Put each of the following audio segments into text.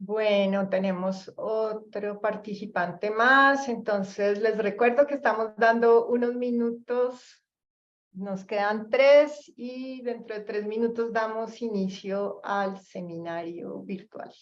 Bueno, tenemos otro participante más, entonces les recuerdo que estamos dando unos minutos, nos quedan 3 y dentro de 3 minutos damos inicio al seminario virtual.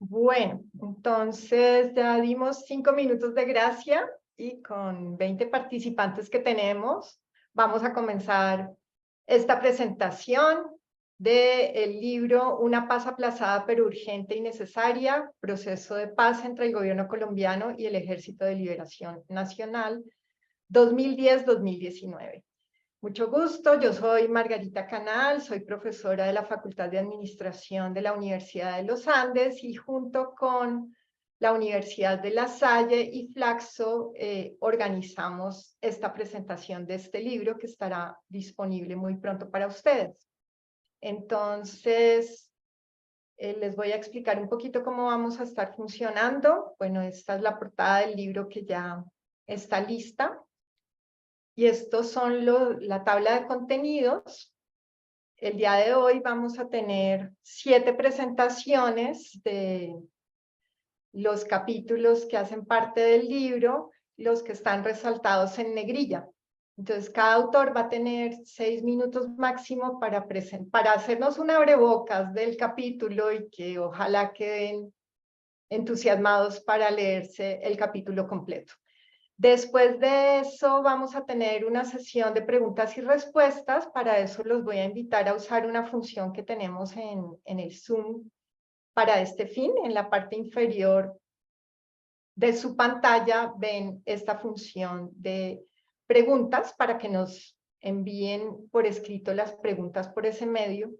Bueno, entonces ya dimos 5 minutos de gracia y con 20 participantes que tenemos, vamos a comenzar esta presentación del libro Una paz aplazada pero urgente y necesaria, proceso de paz entre el gobierno colombiano y el Ejército de Liberación Nacional, 2010-2019. Mucho gusto, yo soy Margarita Canal, soy profesora de la Facultad de Administración de la Universidad de los Andes y junto con la Universidad de La Salle y Flaxo organizamos esta presentación de este libro que estará disponible muy pronto para ustedes. Entonces, les voy a explicar un poquito cómo vamos a estar funcionando. Bueno, esta es la portada del libro que ya está lista. Y estos son la tabla de contenidos. El día de hoy vamos a tener 7 presentaciones de los capítulos que hacen parte del libro, los que están resaltados en negrilla. Entonces, cada autor va a tener 6 minutos máximo para hacernos un abrebocas del capítulo y que ojalá queden entusiasmados para leerse el capítulo completo. Después de eso vamos a tener una sesión de preguntas y respuestas. Para eso los voy a invitar a usar una función que tenemos en el Zoom para este fin. En la parte inferior de su pantalla ven esta función de preguntas para que nos envíen por escrito las preguntas por ese medio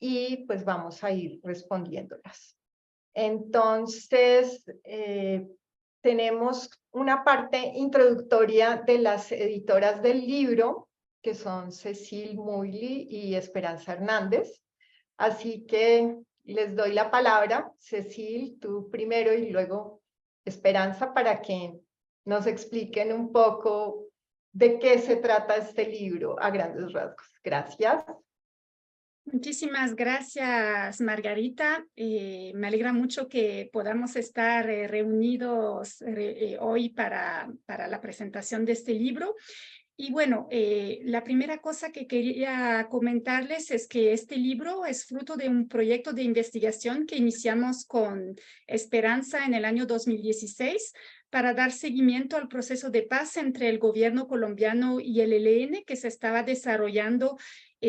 y pues vamos a ir respondiéndolas. Entonces, tenemos una parte introductoria de las editoras del libro, que son Cecil Mugli y Esperanza Hernández. Así que les doy la palabra, Cecil, tú primero y luego Esperanza, para que nos expliquen un poco de qué se trata este libro a grandes rasgos. Gracias. Muchísimas gracias, Margarita. Me alegra mucho que podamos estar reunidos hoy para la presentación de este libro. Y bueno, la primera cosa que quería comentarles es que este libro es fruto de un proyecto de investigación que iniciamos con Esperanza en el año 2016 para dar seguimiento al proceso de paz entre el gobierno colombiano y el ELN que se estaba desarrollando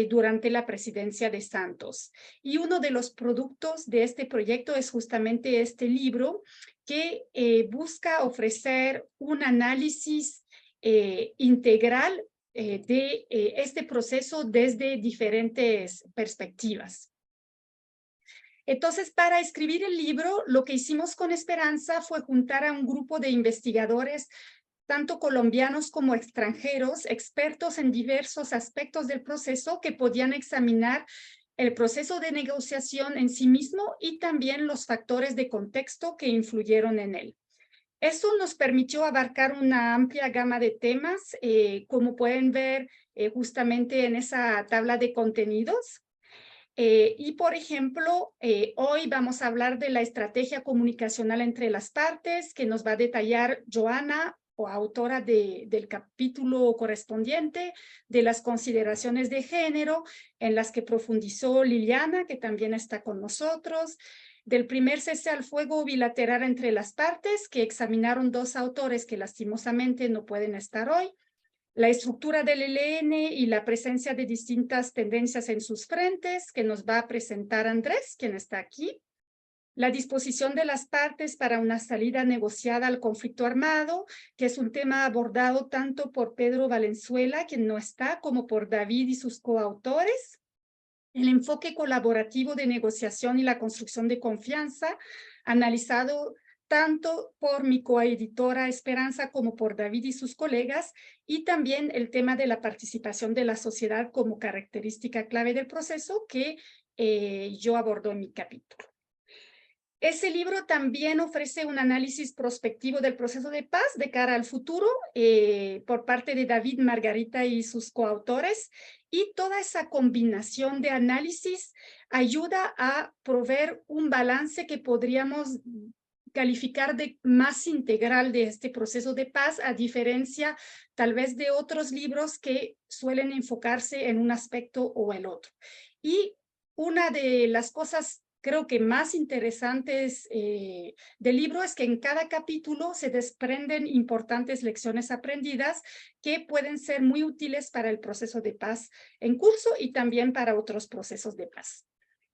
durante la presidencia de Santos. Y uno de los productos de este proyecto es justamente este libro, que busca ofrecer un análisis integral de este proceso desde diferentes perspectivas. Entonces, para escribir el libro, lo que hicimos con Esperanza fue juntar a un grupo de investigadores, tanto colombianos como extranjeros, expertos en diversos aspectos del proceso que podían examinar el proceso de negociación en sí mismo y también los factores de contexto que influyeron en él. Eso nos permitió abarcar una amplia gama de temas, como pueden ver justamente en esa tabla de contenidos. Y, por ejemplo, hoy vamos a hablar de la estrategia comunicacional entre las partes, que nos va a detallar Joana, o autora del capítulo correspondiente, de las consideraciones de género, en las que profundizó Liliana, que también está con nosotros, del primer cese al fuego bilateral entre las partes, que examinaron dos autores que lastimosamente no pueden estar hoy, la estructura del ELN y la presencia de distintas tendencias en sus frentes, que nos va a presentar Andrés, quien está aquí, la disposición de las partes para una salida negociada al conflicto armado, que es un tema abordado tanto por Pedro Valenzuela, quien no está, como por David y sus coautores, el enfoque colaborativo de negociación y la construcción de confianza, analizado tanto por mi coeditora Esperanza como por David y sus colegas, y también el tema de la participación de la sociedad como característica clave del proceso que yo abordo en mi capítulo. Ese libro también ofrece un análisis prospectivo del proceso de paz de cara al futuro por parte de David, Margarita y sus coautores, y toda esa combinación de análisis ayuda a proveer un balance que podríamos calificar de más integral de este proceso de paz, a diferencia tal vez de otros libros que suelen enfocarse en un aspecto o el otro. Y una de las cosas creo que más interesantes del libro es que en cada capítulo se desprenden importantes lecciones aprendidas que pueden ser muy útiles para el proceso de paz en curso y también para otros procesos de paz.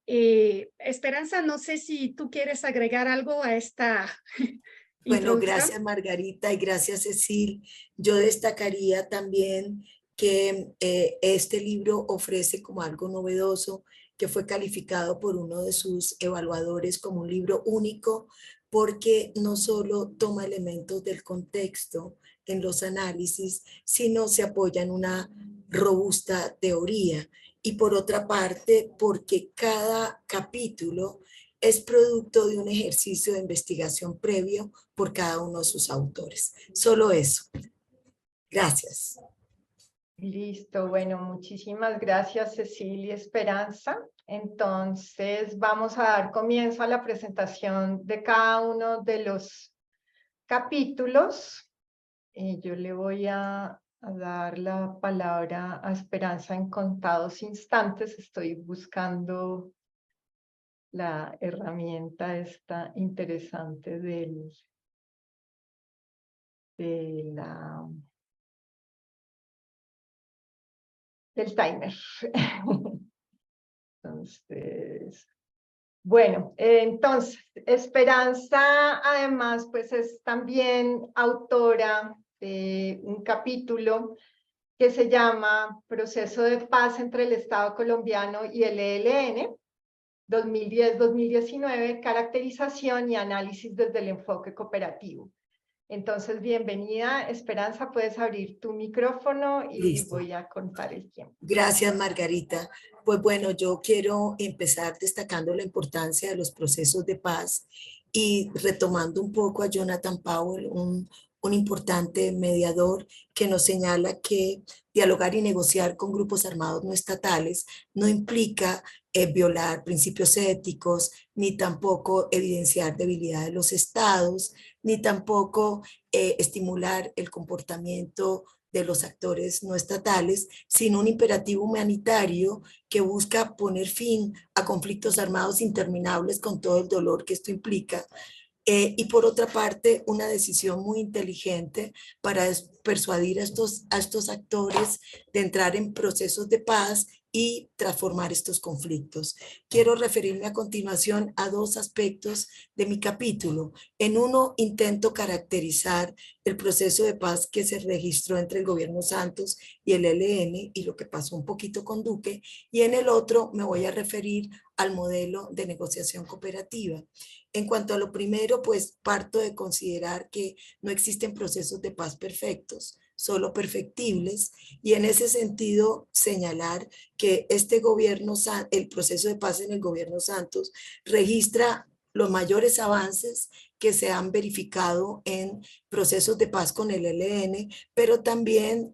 Esperanza, no sé si tú quieres agregar algo a esta Bueno, introducción. gracias Margarita y gracias Cecil. Yo destacaría también que este libro ofrece como algo novedoso, que fue calificado por uno de sus evaluadores como un libro único, porque no solo toma elementos del contexto en los análisis, sino se apoya en una robusta teoría. Y por otra parte, porque cada capítulo es producto de un ejercicio de investigación previo por cada uno de sus autores. Solo eso. Gracias. Listo, bueno, muchísimas gracias Cecilia y Esperanza. Entonces vamos a dar comienzo a la presentación de cada uno de los capítulos. Yo le voy a dar la palabra a Esperanza en contados instantes. Estoy buscando la herramienta esta interesante del timer. Entonces, bueno, entonces, Esperanza además pues es también autora de un capítulo que se llama Proceso de Paz entre el Estado colombiano y el ELN, 2010-2019, caracterización y análisis desde el enfoque cooperativo. Entonces, bienvenida, Esperanza, puedes abrir tu micrófono y Listo. voy a contar el tiempo. Gracias, Margarita. Pues bueno, yo quiero empezar destacando la importancia de los procesos de paz y retomando un poco a Jonathan Powell, un importante mediador que nos señala que dialogar y negociar con grupos armados no estatales no implica violar principios éticos, ni tampoco evidenciar debilidad de los estados, ni tampoco estimular el comportamiento de los actores no estatales, sino un imperativo humanitario que busca poner fin a conflictos armados interminables con todo el dolor que esto implica. Y por otra parte, una decisión muy inteligente para persuadir a estos actores de entrar en procesos de paz y transformar estos conflictos. Quiero referirme a continuación a dos aspectos de mi capítulo. En uno, intento caracterizar el proceso de paz que se registró entre el gobierno Santos y el ELN y lo que pasó un poquito con Duque, y en el otro me voy a referir al modelo de negociación cooperativa. En cuanto a lo primero, pues parto de considerar que no existen procesos de paz perfectos, solo perfectibles, y en ese sentido señalar que este gobierno, el proceso de paz en el gobierno Santos registra los mayores avances que se han verificado en procesos de paz con el ELN, pero también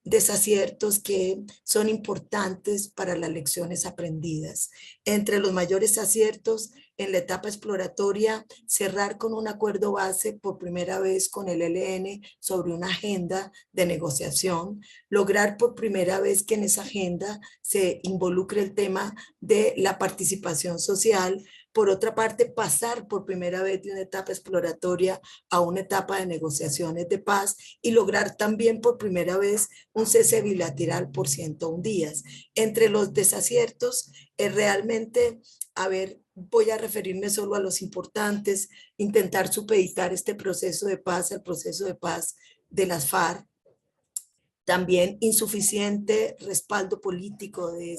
desaciertos que son importantes para las lecciones aprendidas. Entre los mayores aciertos en la etapa exploratoria, cerrar con un acuerdo base por primera vez con el ELN sobre una agenda de negociación, lograr por primera vez que en esa agenda se involucre el tema de la participación social. Por otra parte, pasar por primera vez de una etapa exploratoria a una etapa de negociaciones de paz y lograr también por primera vez un cese bilateral por 101 días. Entre los desaciertos, realmente, voy a referirme solo a los importantes, intentar supeditar este proceso de paz al proceso de paz de las FARC. También insuficiente respaldo político de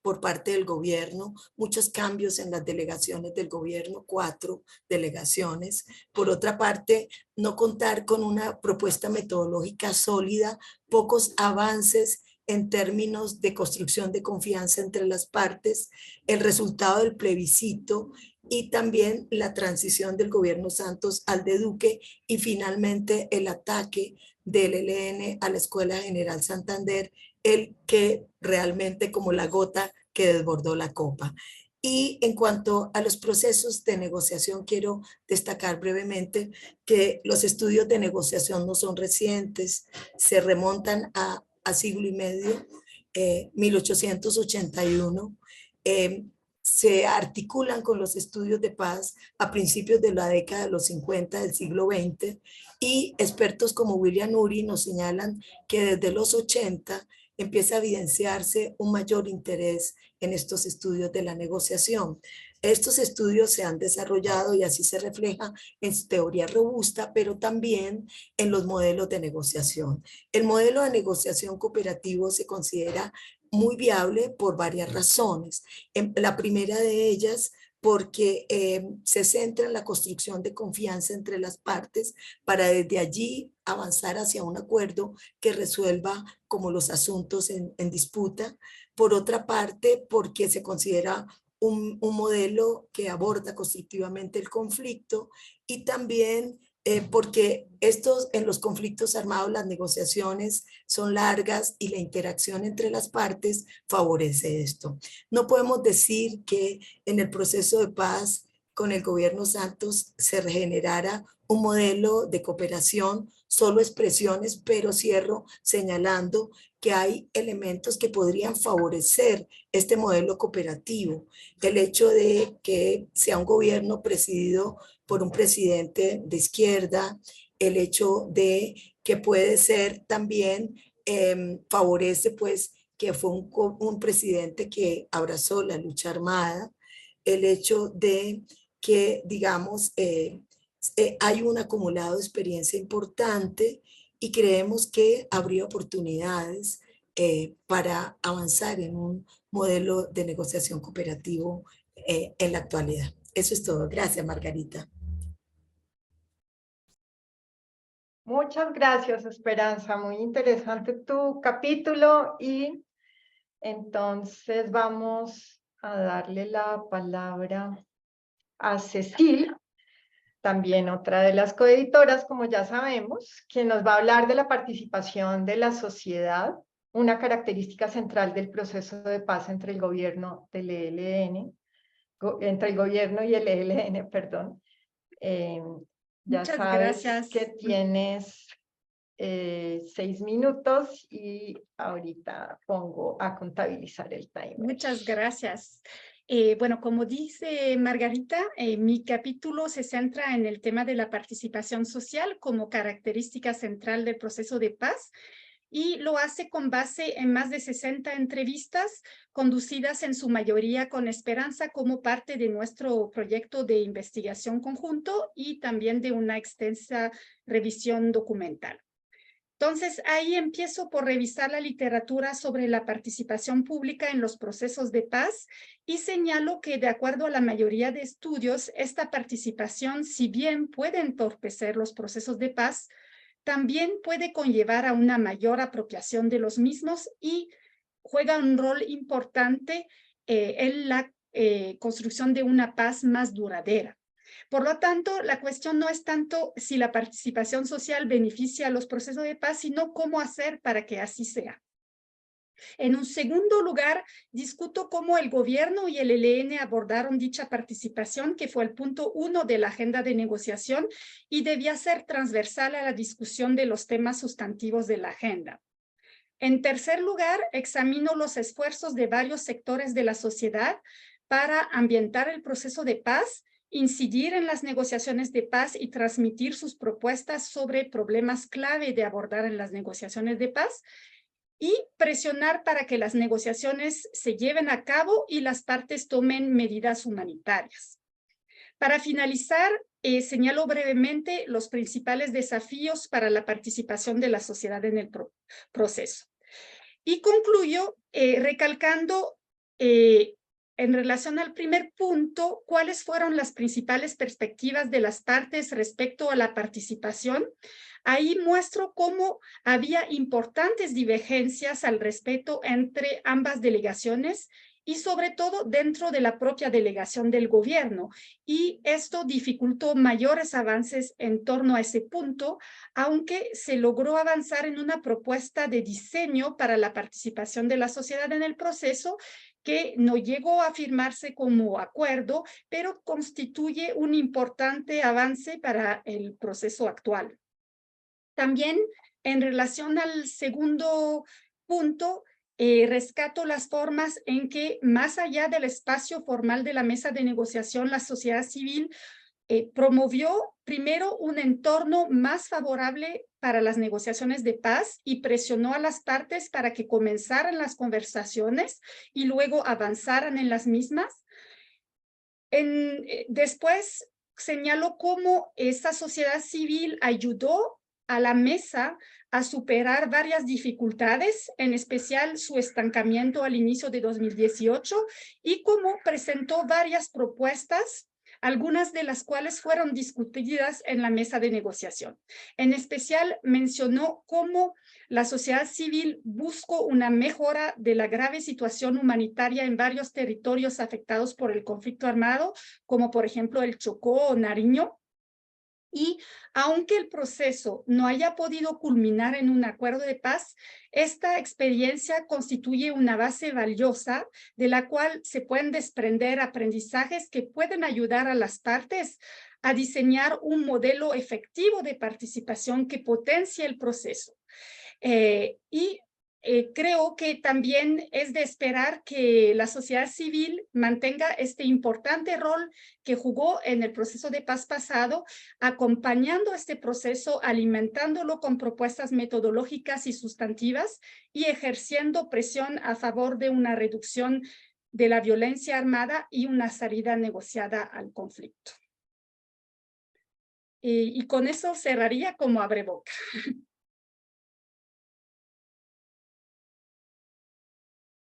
por parte del gobierno, muchos cambios en las delegaciones del gobierno, 4 delegaciones. Por otra parte, no contar con una propuesta metodológica sólida, pocos avances en términos de construcción de confianza entre las partes, el resultado del plebiscito y también la transición del gobierno Santos al de Duque y finalmente el ataque del ELN a la Escuela General Santander, el que realmente como la gota que desbordó la copa. Y en cuanto a los procesos de negociación, quiero destacar brevemente que los estudios de negociación no son recientes, se remontan a siglo y medio, 1881, se articulan con los estudios de paz a principios de la década de los 50 del siglo XX, y expertos como William Ury nos señalan que desde los 80 empieza a evidenciarse un mayor interés en estos estudios de la negociación. Estos estudios se han desarrollado y así se refleja en su teoría robusta, pero también en los modelos de negociación. El modelo de negociación cooperativo se considera muy viable por varias razones. La primera de ellas, porque se centra en la construcción de confianza entre las partes para desde allí avanzar hacia un acuerdo que resuelva como los asuntos en disputa. Por otra parte, porque se considera un modelo que aborda constructivamente el conflicto, y también porque en los conflictos armados las negociaciones son largas y la interacción entre las partes favorece esto. No podemos decir que en el proceso de paz con el gobierno Santos se regenerara un modelo de cooperación, solo expresiones, pero cierro señalando que hay elementos que podrían favorecer este modelo cooperativo. El hecho de que sea un gobierno presidido por un presidente de izquierda, el hecho de que puede ser también, favorece pues que fue un presidente que abrazó la lucha armada, el hecho de que, digamos, hay un acumulado de experiencia importante y creemos que habría oportunidades para avanzar en un modelo de negociación cooperativo en la actualidad. Eso es todo. Gracias, Margarita. Muchas gracias, Esperanza. Muy interesante tu capítulo y entonces vamos a darle la palabra a Cecil, también otra de las coeditoras, como ya sabemos, quien nos va a hablar de la participación de la sociedad, una característica central del proceso de paz entre el gobierno del ELN, entre el gobierno y el ELN, perdón. Ya Muchas sabes gracias. que tienes 6 minutos y ahorita pongo a contabilizar el timer. Muchas gracias. Bueno, como dice Margarita, mi capítulo se centra en el tema de la participación social como característica central del proceso de paz. y lo hace con base en más de 60 entrevistas conducidas en su mayoría con Esperanza como parte de nuestro proyecto de investigación conjunto y también de una extensa revisión documental. Entonces, ahí empiezo por revisar la literatura sobre la participación pública en los procesos de paz y señalo que, de acuerdo a la mayoría de estudios, esta participación, si bien puede entorpecer los procesos de paz, también puede conllevar a una mayor apropiación de los mismos y juega un rol importante en la construcción de una paz más duradera. Por lo tanto, la cuestión no es tanto si la participación social beneficia a los procesos de paz, sino cómo hacer para que así sea. En un segundo lugar, discuto cómo el gobierno y el ELN abordaron dicha participación, que fue el punto 1 de la agenda de negociación y debía ser transversal a la discusión de los temas sustantivos de la agenda. En tercer lugar, examino los esfuerzos de varios sectores de la sociedad para ambientar el proceso de paz, incidir en las negociaciones de paz y transmitir sus propuestas sobre problemas clave de abordar en las negociaciones de paz, y presionar para que las negociaciones se lleven a cabo y las partes tomen medidas humanitarias. Para finalizar, señalo brevemente los principales desafíos para la participación de la sociedad en el proceso. Y concluyo recalcando en relación al primer punto, cuáles fueron las principales perspectivas de las partes respecto a la participación. Ahí muestro cómo había importantes divergencias al respecto entre ambas delegaciones y sobre todo dentro de la propia delegación del gobierno. Y esto dificultó mayores avances en torno a ese punto, aunque se logró avanzar en una propuesta de diseño para la participación de la sociedad en el proceso que no llegó a firmarse como acuerdo, pero constituye un importante avance para el proceso actual. También en relación al segundo punto, rescato las formas en que, más allá del espacio formal de la mesa de negociación, la sociedad civil promovió primero un entorno más favorable para las negociaciones de paz y presionó a las partes para que comenzaran las conversaciones y luego avanzaran en las mismas. Después señaló cómo esta sociedad civil ayudó a la mesa a superar varias dificultades, en especial su estancamiento al inicio de 2018, y cómo presentó varias propuestas, algunas de las cuales fueron discutidas en la mesa de negociación. En especial mencionó cómo la sociedad civil buscó una mejora de la grave situación humanitaria en varios territorios afectados por el conflicto armado, como por ejemplo el Chocó o Nariño. Y aunque el proceso no haya podido culminar en un acuerdo de paz, esta experiencia constituye una base valiosa de la cual se pueden desprender aprendizajes que pueden ayudar a las partes a diseñar un modelo efectivo de participación que potencie el proceso. Creo que también es de esperar que la sociedad civil mantenga este importante rol que jugó en el proceso de paz pasado, acompañando este proceso, alimentándolo con propuestas metodológicas y sustantivas y ejerciendo presión a favor de una reducción de la violencia armada y una salida negociada al conflicto. Y con eso cerraría como abreboca.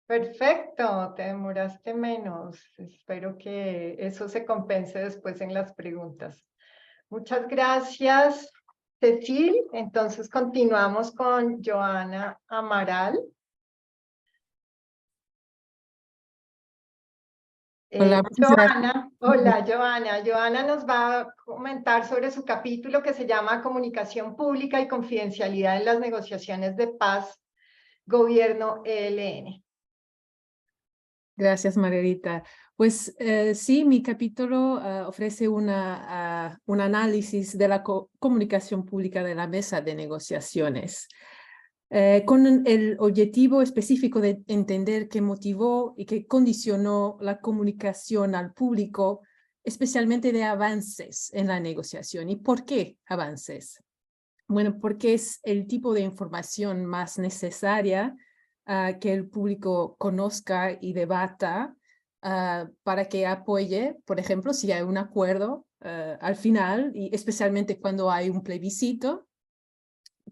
Perfecto, te demoraste menos. Espero que eso se compense después en las preguntas. Muchas gracias, Cecil. Entonces continuamos con Joana Amaral. Hola, Joana, hola Joana. Joana nos va a comentar sobre su capítulo que se llama Comunicación Pública y Confidencialidad en las Negociaciones de Paz, Gobierno ELN. Gracias, Margarita. Pues sí, mi capítulo ofrece un análisis de la comunicación pública de la mesa de negociaciones, con el objetivo específico de entender qué motivó y qué condicionó la comunicación al público, especialmente de avances en la negociación y por qué avances. Bueno, porque es el tipo de información más necesaria que el público conozca y debata para que apoye, por ejemplo, si hay un acuerdo al final, y especialmente cuando hay un plebiscito,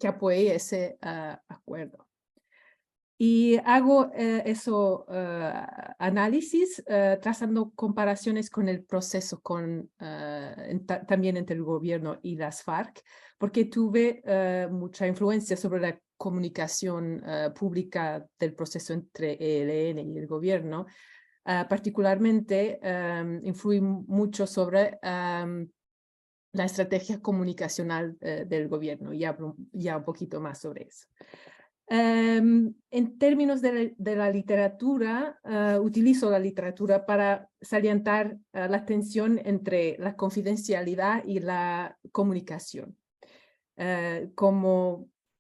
que apoye ese acuerdo. Y hago eso análisis trazando comparaciones con el proceso también entre el gobierno y las FARC, porque tuve mucha influencia sobre la comunicación pública del proceso entre ELN y el gobierno. Particularmente influí mucho sobre la estrategia comunicacional del gobierno, y hablo ya un poquito más sobre eso. En términos de la literatura, utilizo la literatura para salientar la tensión entre la confidencialidad y la comunicación.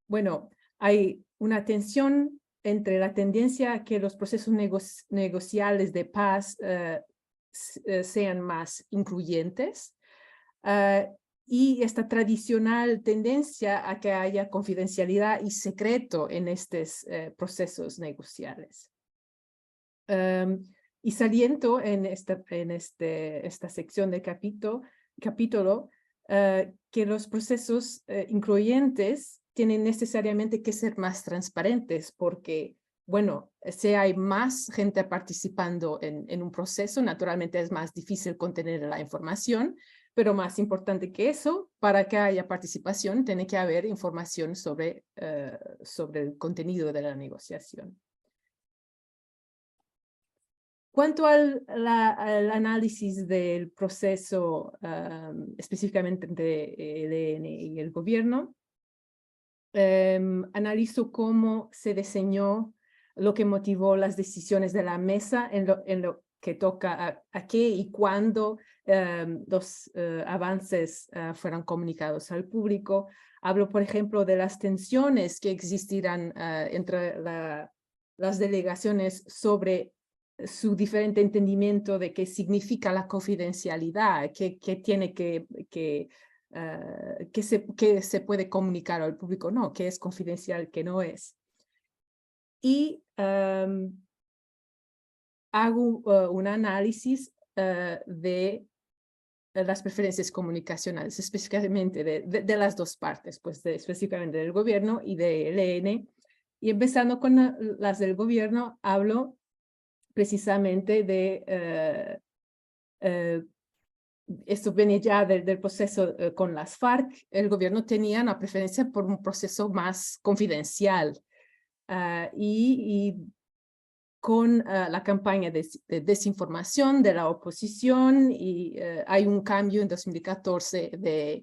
Bueno, hay una tensión entre la tendencia a que los procesos negociales de paz sean más incluyentes y esta tradicional tendencia a que haya confidencialidad y secreto en estos procesos negociales. Y saliento en esta sección del capítulo que los procesos incluyentes tienen necesariamente que ser más transparentes porque, bueno, si hay más gente participando en un proceso, naturalmente es más difícil contener la información, pero más importante que eso, para que haya participación, tiene que haber información sobre el contenido de la negociación. Cuanto al análisis del proceso, específicamente entre el ELN y el gobierno, analizo cómo se diseñó lo que motivó las decisiones de la mesa en lo que toca a qué y cuándo los avances fueran comunicados al público. Hablo, por ejemplo, de las tensiones que existirán entre las delegaciones sobre su diferente entendimiento de qué significa la confidencialidad, qué tiene que se puede comunicar al público, no, qué es confidencial, qué no es. Y hago un análisis de las preferencias comunicacionales, específicamente de las dos partes, pues específicamente del gobierno y del ELN. Y empezando con las del gobierno, hablo precisamente de esto viene ya del proceso con las FARC. El gobierno tenía una preferencia por un proceso más confidencial y con la campaña de desinformación de la oposición y hay un cambio en 2014 de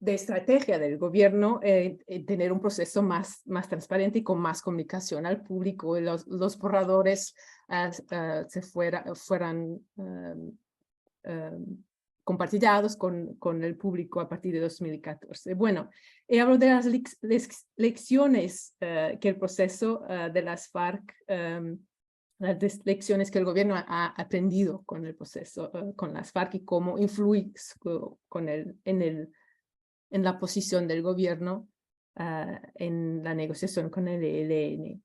estrategia del gobierno tener un proceso más transparente y con más comunicación al público. Y los borradores fueran compartidos con el público a partir de 2014. Bueno, hablo de las lecciones que el proceso de las FARC, las lecciones que el gobierno ha aprendido con el proceso, con las FARC y cómo influye en la posición del gobierno en la negociación con el ELN.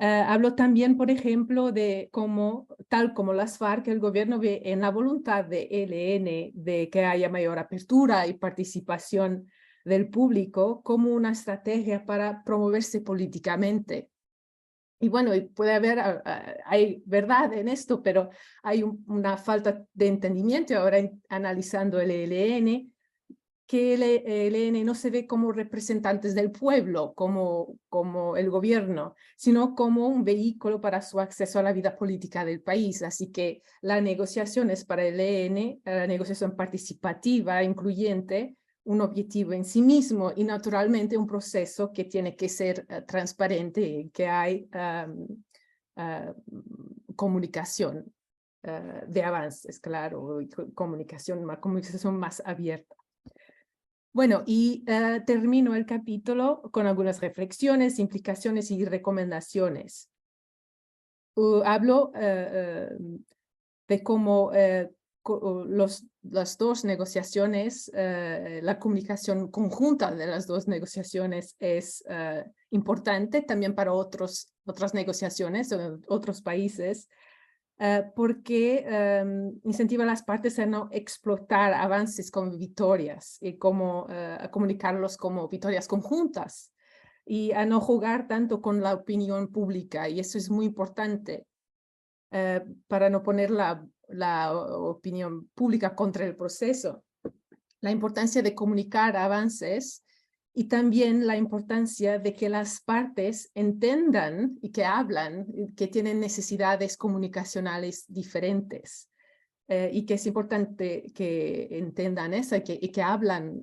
Hablo también, por ejemplo, de cómo, tal como las FARC, el gobierno ve en la voluntad de ELN de que haya mayor apertura y participación del público como una estrategia para promoverse políticamente. Y bueno, puede haber, hay verdad en esto, pero hay una falta de entendimiento ahora analizando el ELN, que el ELN no se ve como representantes del pueblo, como el gobierno, sino como un vehículo para su acceso a la vida política del país. Así que la negociación es para el ELN, la negociación participativa, incluyente, un objetivo en sí mismo y naturalmente un proceso que tiene que ser transparente, que hay comunicación de avances, claro, comunicación más abierta. Bueno, y termino el capítulo con algunas reflexiones, implicaciones y recomendaciones. Hablo de cómo las dos negociaciones, la comunicación conjunta de las dos negociaciones es importante también para otras negociaciones de otros países, porque incentiva a las partes a no explotar avances como victorias y a comunicarlos como victorias conjuntas y a no jugar tanto con la opinión pública, y eso es muy importante para no poner la opinión pública contra el proceso. La importancia de comunicar avances y también la importancia de que las partes entiendan y que hablan, que tienen necesidades comunicacionales diferentes. Y que es importante que entiendan eso y que hablan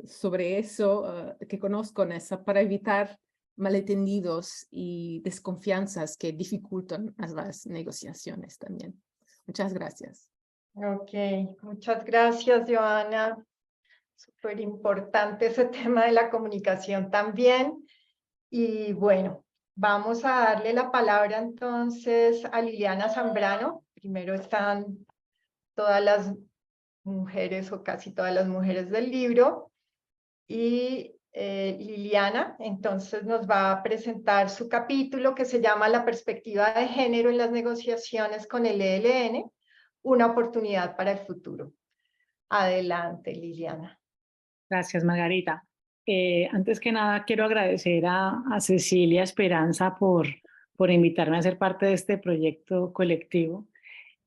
sobre eso, que conozcan eso, para evitar malentendidos y desconfianzas que dificultan las negociaciones también. Muchas gracias. Ok, muchas gracias, Joana. Súper importante ese tema de la comunicación también. Y bueno, vamos a darle la palabra entonces a Liliana Zambrano. Primero están todas las mujeres o casi todas las mujeres del libro. Y Liliana entonces nos va a presentar su capítulo que se llama La perspectiva de género en las negociaciones con el ELN, una oportunidad para el futuro. Adelante, Liliana. Gracias, Margarita. Antes que nada, quiero agradecer a Cecilia Esperanza por invitarme a ser parte de este proyecto colectivo,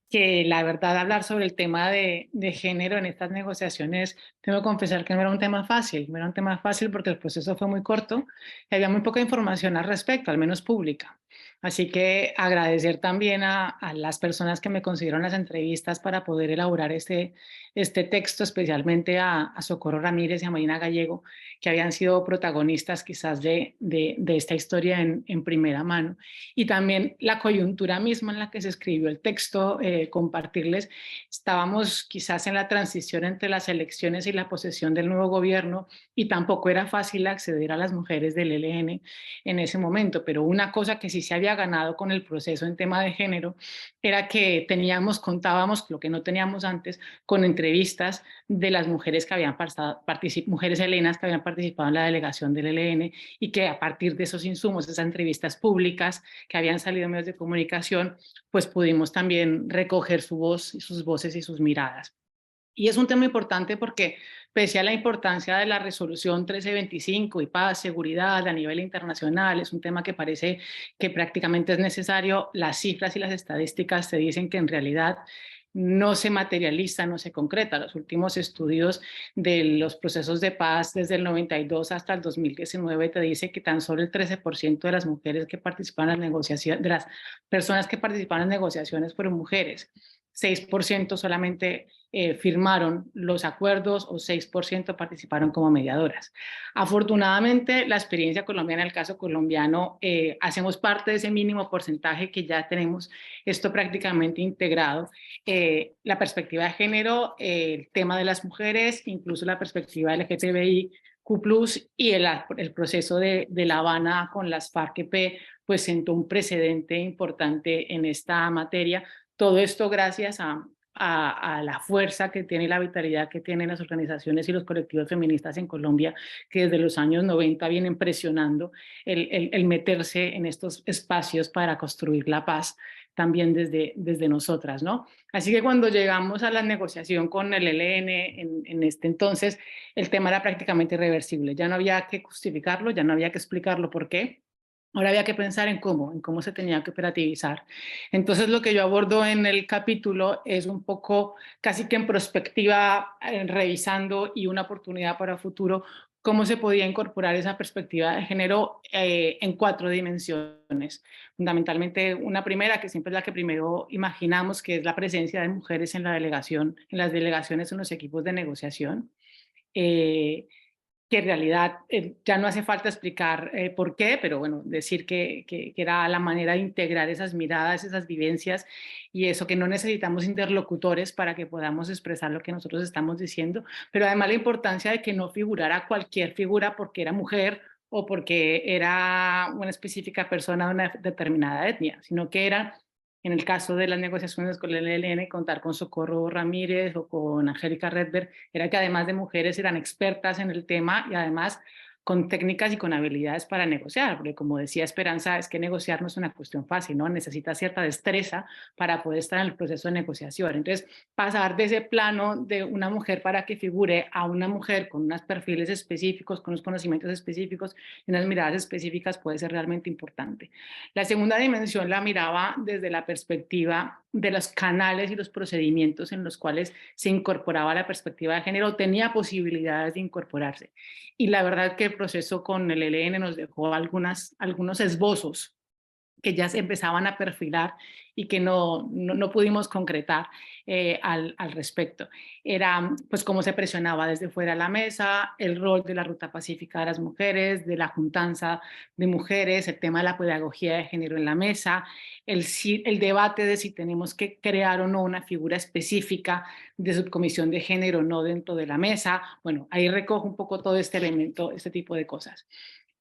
que la verdad hablar sobre el tema de género en estas negociaciones, tengo que confesar que no era un tema fácil, no era un tema fácil porque el proceso fue muy corto y había muy poca información al respecto, al menos pública. Así que agradecer también a las personas que me consiguieron las entrevistas para poder elaborar este texto, especialmente a Socorro Ramírez y a Marina Gallego, que habían sido protagonistas quizás de esta historia en primera mano. Y también la coyuntura misma en la que se escribió el texto, compartirles, estábamos quizás en la transición entre las elecciones y la posesión del nuevo gobierno y tampoco era fácil acceder a las mujeres del ELN en ese momento, pero una cosa que sí se había ganado con el proceso en tema de género era que contábamos lo que no teníamos antes, con entrevistas de las mujeres que habían mujeres helenas que habían participado en la delegación del ELN y que a partir de esos insumos, esas entrevistas públicas que habían salido en medios de comunicación, pues pudimos también recoger su voz, sus voces y sus miradas. Y es un tema importante porque, pese a la importancia de la resolución 1325 y paz, seguridad a nivel internacional, es un tema que parece que prácticamente es necesario, las cifras y las estadísticas te dicen que en realidad no se materializa, no se concreta. Los últimos estudios de los procesos de paz desde el 92 hasta el 2019 te dice que tan solo el 13% de las mujeres que participan en las negociaciones, de las personas que participan en las negociaciones fueron mujeres. 6% solamente firmaron los acuerdos o 6% participaron como mediadoras. Afortunadamente, la experiencia colombiana, en el caso colombiano, hacemos parte de ese mínimo porcentaje que ya tenemos esto prácticamente integrado. La perspectiva de género, el tema de las mujeres, incluso la perspectiva LGTBIQ+, y el proceso de La Habana con las FARC-EP, pues sentó un precedente importante en esta materia. Todo esto gracias a la fuerza que tiene y la vitalidad que tienen las organizaciones y los colectivos feministas en Colombia, que desde los años 90 vienen presionando el meterse en estos espacios para construir la paz también desde nosotras, ¿no? Así que cuando llegamos a la negociación con el ELN en este entonces, el tema era prácticamente irreversible. Ya no había que justificarlo, ya no había que explicarlo por qué. Ahora había que pensar en cómo se tenía que operativizar. Entonces lo que yo abordo en el capítulo es un poco casi que en perspectiva, revisando y una oportunidad para el futuro, cómo se podía incorporar esa perspectiva de género en 4 dimensiones. Fundamentalmente una primera, que siempre es la que primero imaginamos, que es la presencia de mujeres en la delegación, en las delegaciones, en los equipos de negociación. Que en realidad ya no hace falta explicar por qué, pero bueno, decir que era la manera de integrar esas miradas, esas vivencias y eso, que no necesitamos interlocutores para que podamos expresar lo que nosotros estamos diciendo, pero además la importancia de que no figurara cualquier figura porque era mujer o porque era una específica persona de una determinada etnia, sino que eran En el caso de las negociaciones con el ELN, contar con Socorro Ramírez o con Angélica Redberg, era que además de mujeres eran expertas en el tema y además con técnicas y con habilidades para negociar, porque como decía Esperanza, es que negociar no es una cuestión fácil, ¿no? Necesita cierta destreza para poder estar en el proceso de negociación. Entonces, pasar de ese plano de una mujer para que figure a una mujer con unos perfiles específicos, con unos conocimientos específicos y unas miradas específicas puede ser realmente importante. La segunda dimensión la miraba desde la perspectiva de los canales y los procedimientos en los cuales se incorporaba la perspectiva de género, tenía posibilidades de incorporarse. Y la verdad que el proceso con el ELN nos dejó algunos esbozos que ya se empezaban a perfilar y que no pudimos concretar al respecto. Era pues cómo se presionaba desde fuera de la mesa, el rol de la Ruta Pacífica de las Mujeres, de la juntanza de mujeres, el tema de la pedagogía de género en la mesa, el debate de si tenemos que crear o no una figura específica de subcomisión de género o no dentro de la mesa. Bueno, ahí recojo un poco todo este elemento, este tipo de cosas.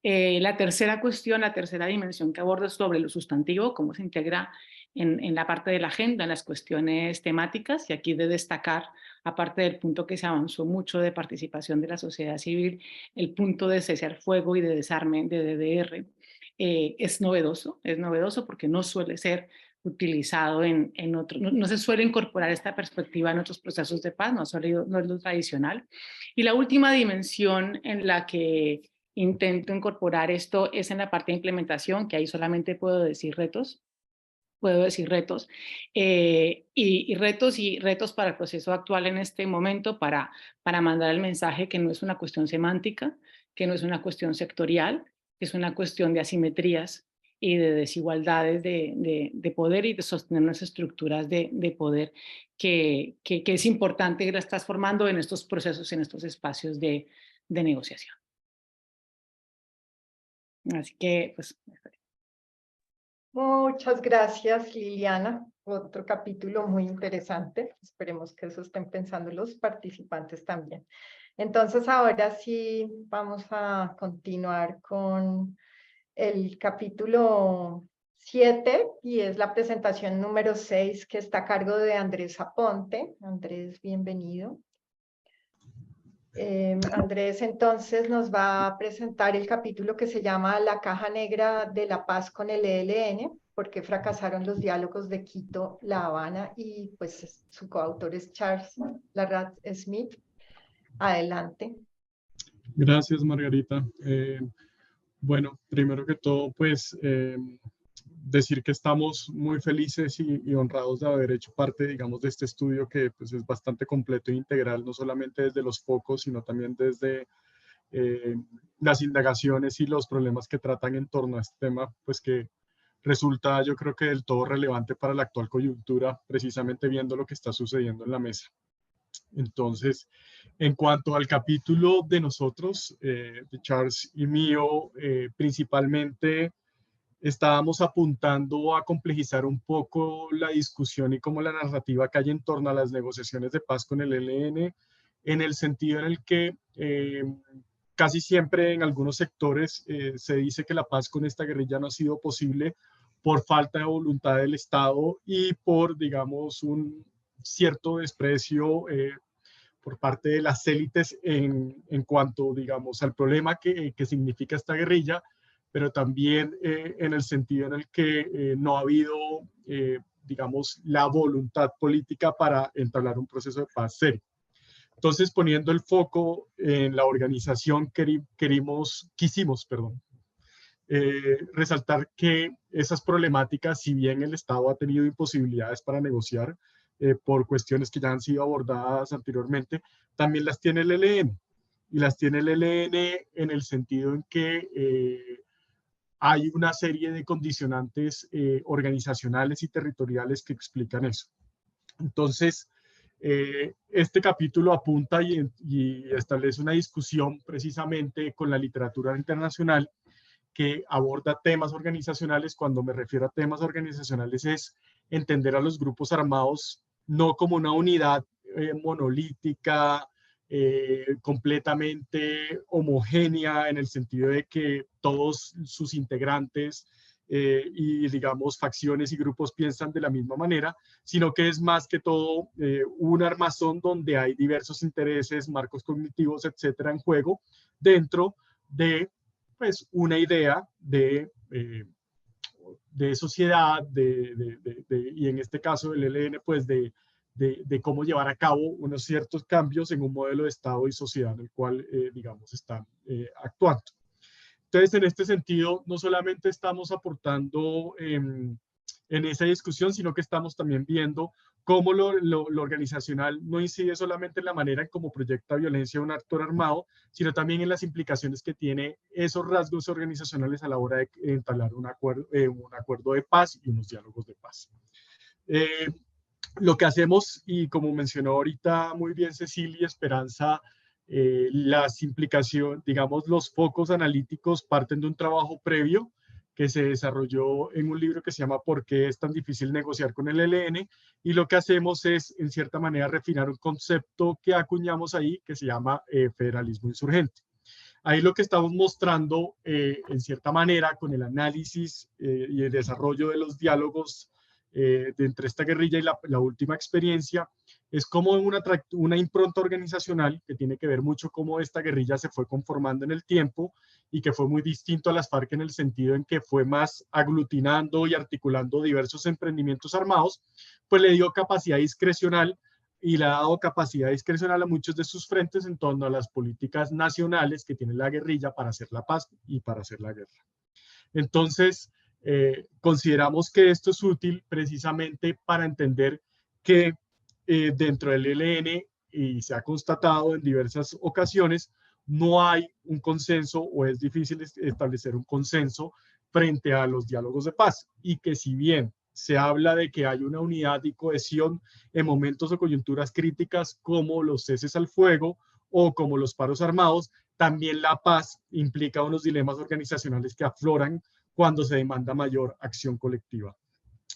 La tercera cuestión, la tercera dimensión que abordo es sobre lo sustantivo, cómo se integra en la parte de la agenda, en las cuestiones temáticas, y aquí de destacar, aparte del punto que se avanzó mucho de participación de la sociedad civil, el punto de cesar fuego y de desarme de DDR. Es novedoso porque no suele ser utilizado en otros, no se suele incorporar esta perspectiva en otros procesos de paz, no es lo tradicional. Y la última dimensión en la que intento incorporar esto es en la parte de implementación, que ahí solamente puedo decir retos, y retos para el proceso actual en este momento para mandar el mensaje que no es una cuestión semántica, que no es una cuestión sectorial, que es una cuestión de asimetrías y de desigualdades de poder y de sostener unas estructuras de poder que es importante que las estás formando en estos procesos, en estos espacios de negociación. Así que, pues... Muchas gracias, Liliana. Otro capítulo muy interesante. Esperemos que eso estén pensando los participantes también. Entonces, ahora sí vamos a continuar con el capítulo 7 y es la presentación número 6 que está a cargo de Andrés Aponte. Andrés, bienvenido. Andrés entonces nos va a presentar el capítulo que se llama La caja negra de la paz con el ELN, porque fracasaron los diálogos de Quito, La Habana, y pues su coautor es Charles Larrat Smith. Adelante. Gracias, Margarita. Bueno, primero que todo, pues decir que estamos muy felices y honrados de haber hecho parte, digamos, de este estudio que pues, es bastante completo e integral, no solamente desde los focos, sino también desde las indagaciones y los problemas que tratan en torno a este tema, pues que resulta, yo creo que del todo relevante para la actual coyuntura, precisamente viendo lo que está sucediendo en la mesa. Entonces, en cuanto al capítulo de nosotros, de Charles y mío, principalmente estábamos apuntando a complejizar un poco la discusión y como la narrativa que hay en torno a las negociaciones de paz con el ELN, en el sentido en el que casi siempre en algunos sectores se dice que la paz con esta guerrilla no ha sido posible por falta de voluntad del Estado y por, digamos, un cierto desprecio por parte de las élites en cuanto, digamos, al problema que significa esta guerrilla, pero también en el sentido en el que no ha habido, digamos, la voluntad política para entablar un proceso de paz serio. Entonces, poniendo el foco en la organización, quisimos resaltar que esas problemáticas, si bien el Estado ha tenido imposibilidades para negociar por cuestiones que ya han sido abordadas anteriormente, también las tiene el ELN. Y las tiene el ELN en el sentido en que hay una serie de condicionantes organizacionales y territoriales que explican eso. Entonces, este capítulo apunta y establece una discusión precisamente con la literatura internacional que aborda temas organizacionales. Cuando me refiero a temas organizacionales es entender a los grupos armados no como una unidad monolítica, completamente homogénea en el sentido de que todos sus integrantes y digamos facciones y grupos piensan de la misma manera, sino que es más que todo un armazón donde hay diversos intereses, marcos cognitivos, etcétera, en juego dentro de pues una idea de sociedad, y en este caso el ELN, pues de cómo llevar a cabo unos ciertos cambios en un modelo de Estado y sociedad en el cual, digamos, están actuando. Entonces, en este sentido, no solamente estamos aportando en esa discusión, sino que estamos también viendo cómo lo organizacional no incide solamente en la manera en cómo proyecta violencia un actor armado, sino también en las implicaciones que tiene esos rasgos organizacionales a la hora de entablar un acuerdo de paz y unos diálogos de paz. Lo que hacemos, y como mencionó ahorita muy bien Cecilia y Esperanza, las implicaciones, digamos, los focos analíticos parten de un trabajo previo que se desarrolló en un libro que se llama ¿Por qué es tan difícil negociar con el ELN? Y lo que hacemos es, en cierta manera, refinar un concepto que acuñamos ahí que se llama federalismo insurgente. Ahí lo que estamos mostrando, en cierta manera, con el análisis y el desarrollo de los diálogos entre esta guerrilla y la última experiencia, es como una impronta organizacional que tiene que ver mucho cómo esta guerrilla se fue conformando en el tiempo y que fue muy distinto a las FARC en el sentido en que fue más aglutinando y articulando diversos emprendimientos armados, pues le dio capacidad discrecional y le ha dado capacidad discrecional a muchos de sus frentes en torno a las políticas nacionales que tiene la guerrilla para hacer la paz y para hacer la guerra. Entonces, consideramos que esto es útil precisamente para entender que dentro del ELN, y se ha constatado en diversas ocasiones, no hay un consenso o es difícil establecer un consenso frente a los diálogos de paz, y que si bien se habla de que hay una unidad y cohesión en momentos o coyunturas críticas como los ceses al fuego o como los paros armados, también la paz implica unos dilemas organizacionales que afloran cuando se demanda mayor acción colectiva.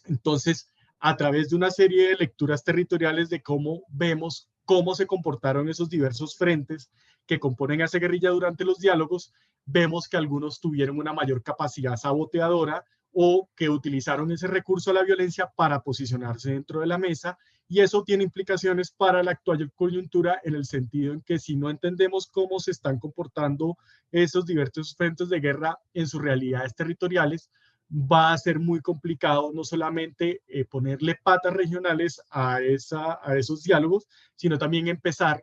Entonces, a través de una serie de lecturas territoriales de cómo vemos cómo se comportaron esos diversos frentes que componen a esa guerrilla durante los diálogos, vemos que algunos tuvieron una mayor capacidad saboteadora o que utilizaron ese recurso a la violencia para posicionarse dentro de la mesa, y eso tiene implicaciones para la actual coyuntura en el sentido en que si no entendemos cómo se están comportando esos diversos frentes de guerra en sus realidades territoriales, va a ser muy complicado no solamente ponerle patas regionales a esos diálogos, sino también empezar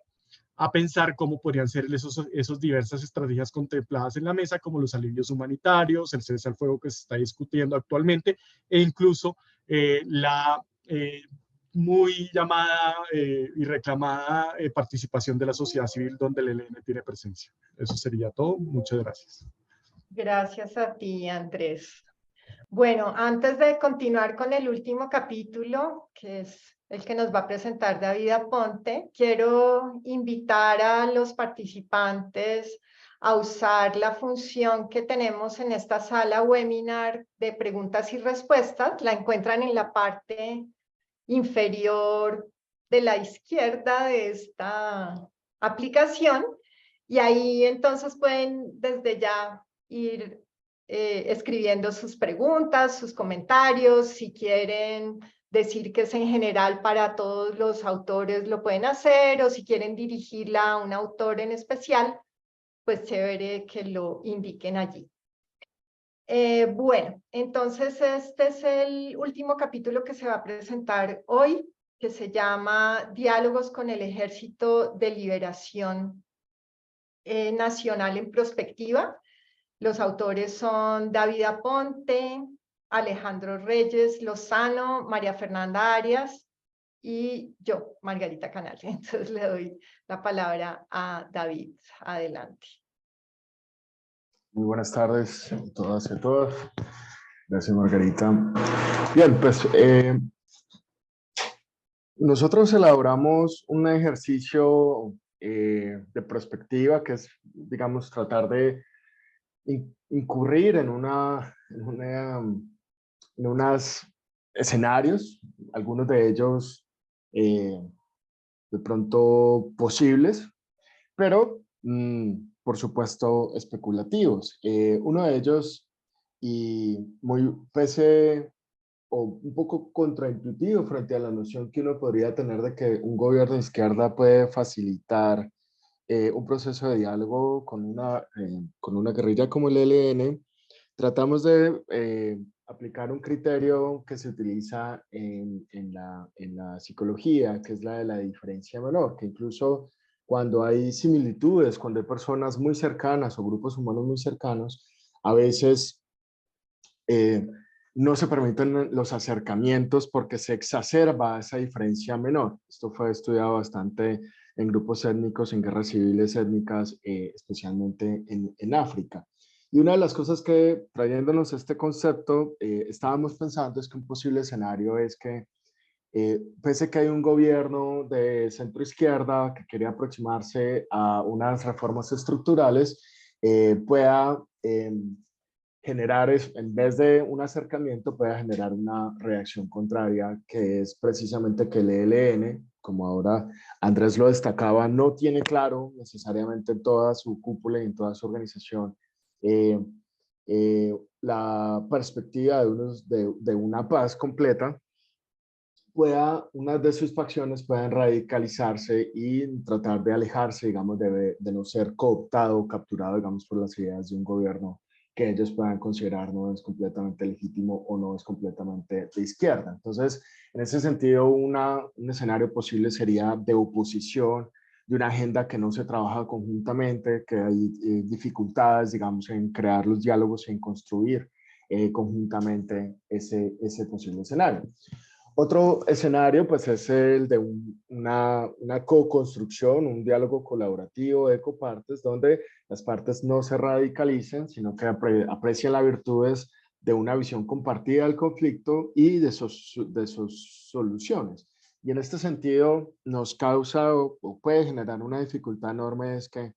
a pensar cómo podrían ser esos diversas estrategias contempladas en la mesa, como los alivios humanitarios, el cese al fuego que se está discutiendo actualmente, e incluso la muy llamada y reclamada participación de la sociedad civil donde el ELN tiene presencia. Eso sería todo. Muchas gracias. Gracias a ti, Andrés. Bueno, antes de continuar con el último capítulo, que es el que nos va a presentar David Aponte, quiero invitar a los participantes a usar la función que tenemos en esta sala webinar de preguntas y respuestas. La encuentran en la parte inferior de la izquierda de esta aplicación, y ahí entonces pueden desde ya ir escribiendo sus preguntas, sus comentarios. Si quieren decir que es en general para todos los autores, lo pueden hacer, o si quieren dirigirla a un autor en especial, pues chévere que lo indiquen allí. Bueno, entonces este es el último capítulo que se va a presentar hoy, que se llama Diálogos con el Ejército de Liberación Nacional en Prospectiva. Los autores son David Aponte, Alejandro Reyes Lozano, María Fernanda Arias y yo, Margarita Canal. Entonces le doy la palabra a David. Adelante. Muy buenas tardes a todas y a todos. Gracias, Margarita. Bien, pues nosotros elaboramos un ejercicio de prospectiva que es, digamos, tratar de incurrir en unos escenarios, algunos de ellos de pronto posibles, pero por supuesto especulativos. Uno de ellos y muy pese o un poco contraintuitivo frente a la noción que uno podría tener de que un gobierno de izquierda puede facilitar un proceso de diálogo con una guerrilla como el ELN. Tratamos de aplicar un criterio que se utiliza en la psicología, que es la de la diferencia menor, que incluso cuando hay similitudes, cuando hay personas muy cercanas o grupos humanos muy cercanos, a veces no se permiten los acercamientos porque se exacerba esa diferencia menor. Esto fue estudiado bastante en grupos étnicos, en guerras civiles étnicas, especialmente en África. Y una de las cosas que, trayéndonos este concepto, estábamos pensando es que un posible escenario es que, pese que hay un gobierno de centro izquierda que quiere aproximarse a unas reformas estructurales, pueda generar, en vez de un acercamiento, pueda generar una reacción contraria, que es precisamente que el ELN, como ahora Andrés lo destacaba, no tiene claro necesariamente en toda su cúpula y en toda su organización eh, la perspectiva de una paz completa, unas de sus facciones puedan radicalizarse y tratar de alejarse, digamos, de no ser cooptado o capturado, digamos, por las ideas de un gobierno que ellos puedan considerar no es completamente legítimo o no es completamente de izquierda. Entonces, en ese sentido, un escenario posible sería de oposición, de una agenda que no se trabaja conjuntamente, que hay dificultades, digamos, en crear los diálogos y en construir conjuntamente ese posible escenario. Otro escenario, pues, es el de una co-construcción, un diálogo colaborativo de copartes, donde las partes no se radicalicen, sino que aprecien las virtudes de una visión compartida del conflicto y de sus soluciones. Y en este sentido nos causa o puede generar una dificultad enorme, es que,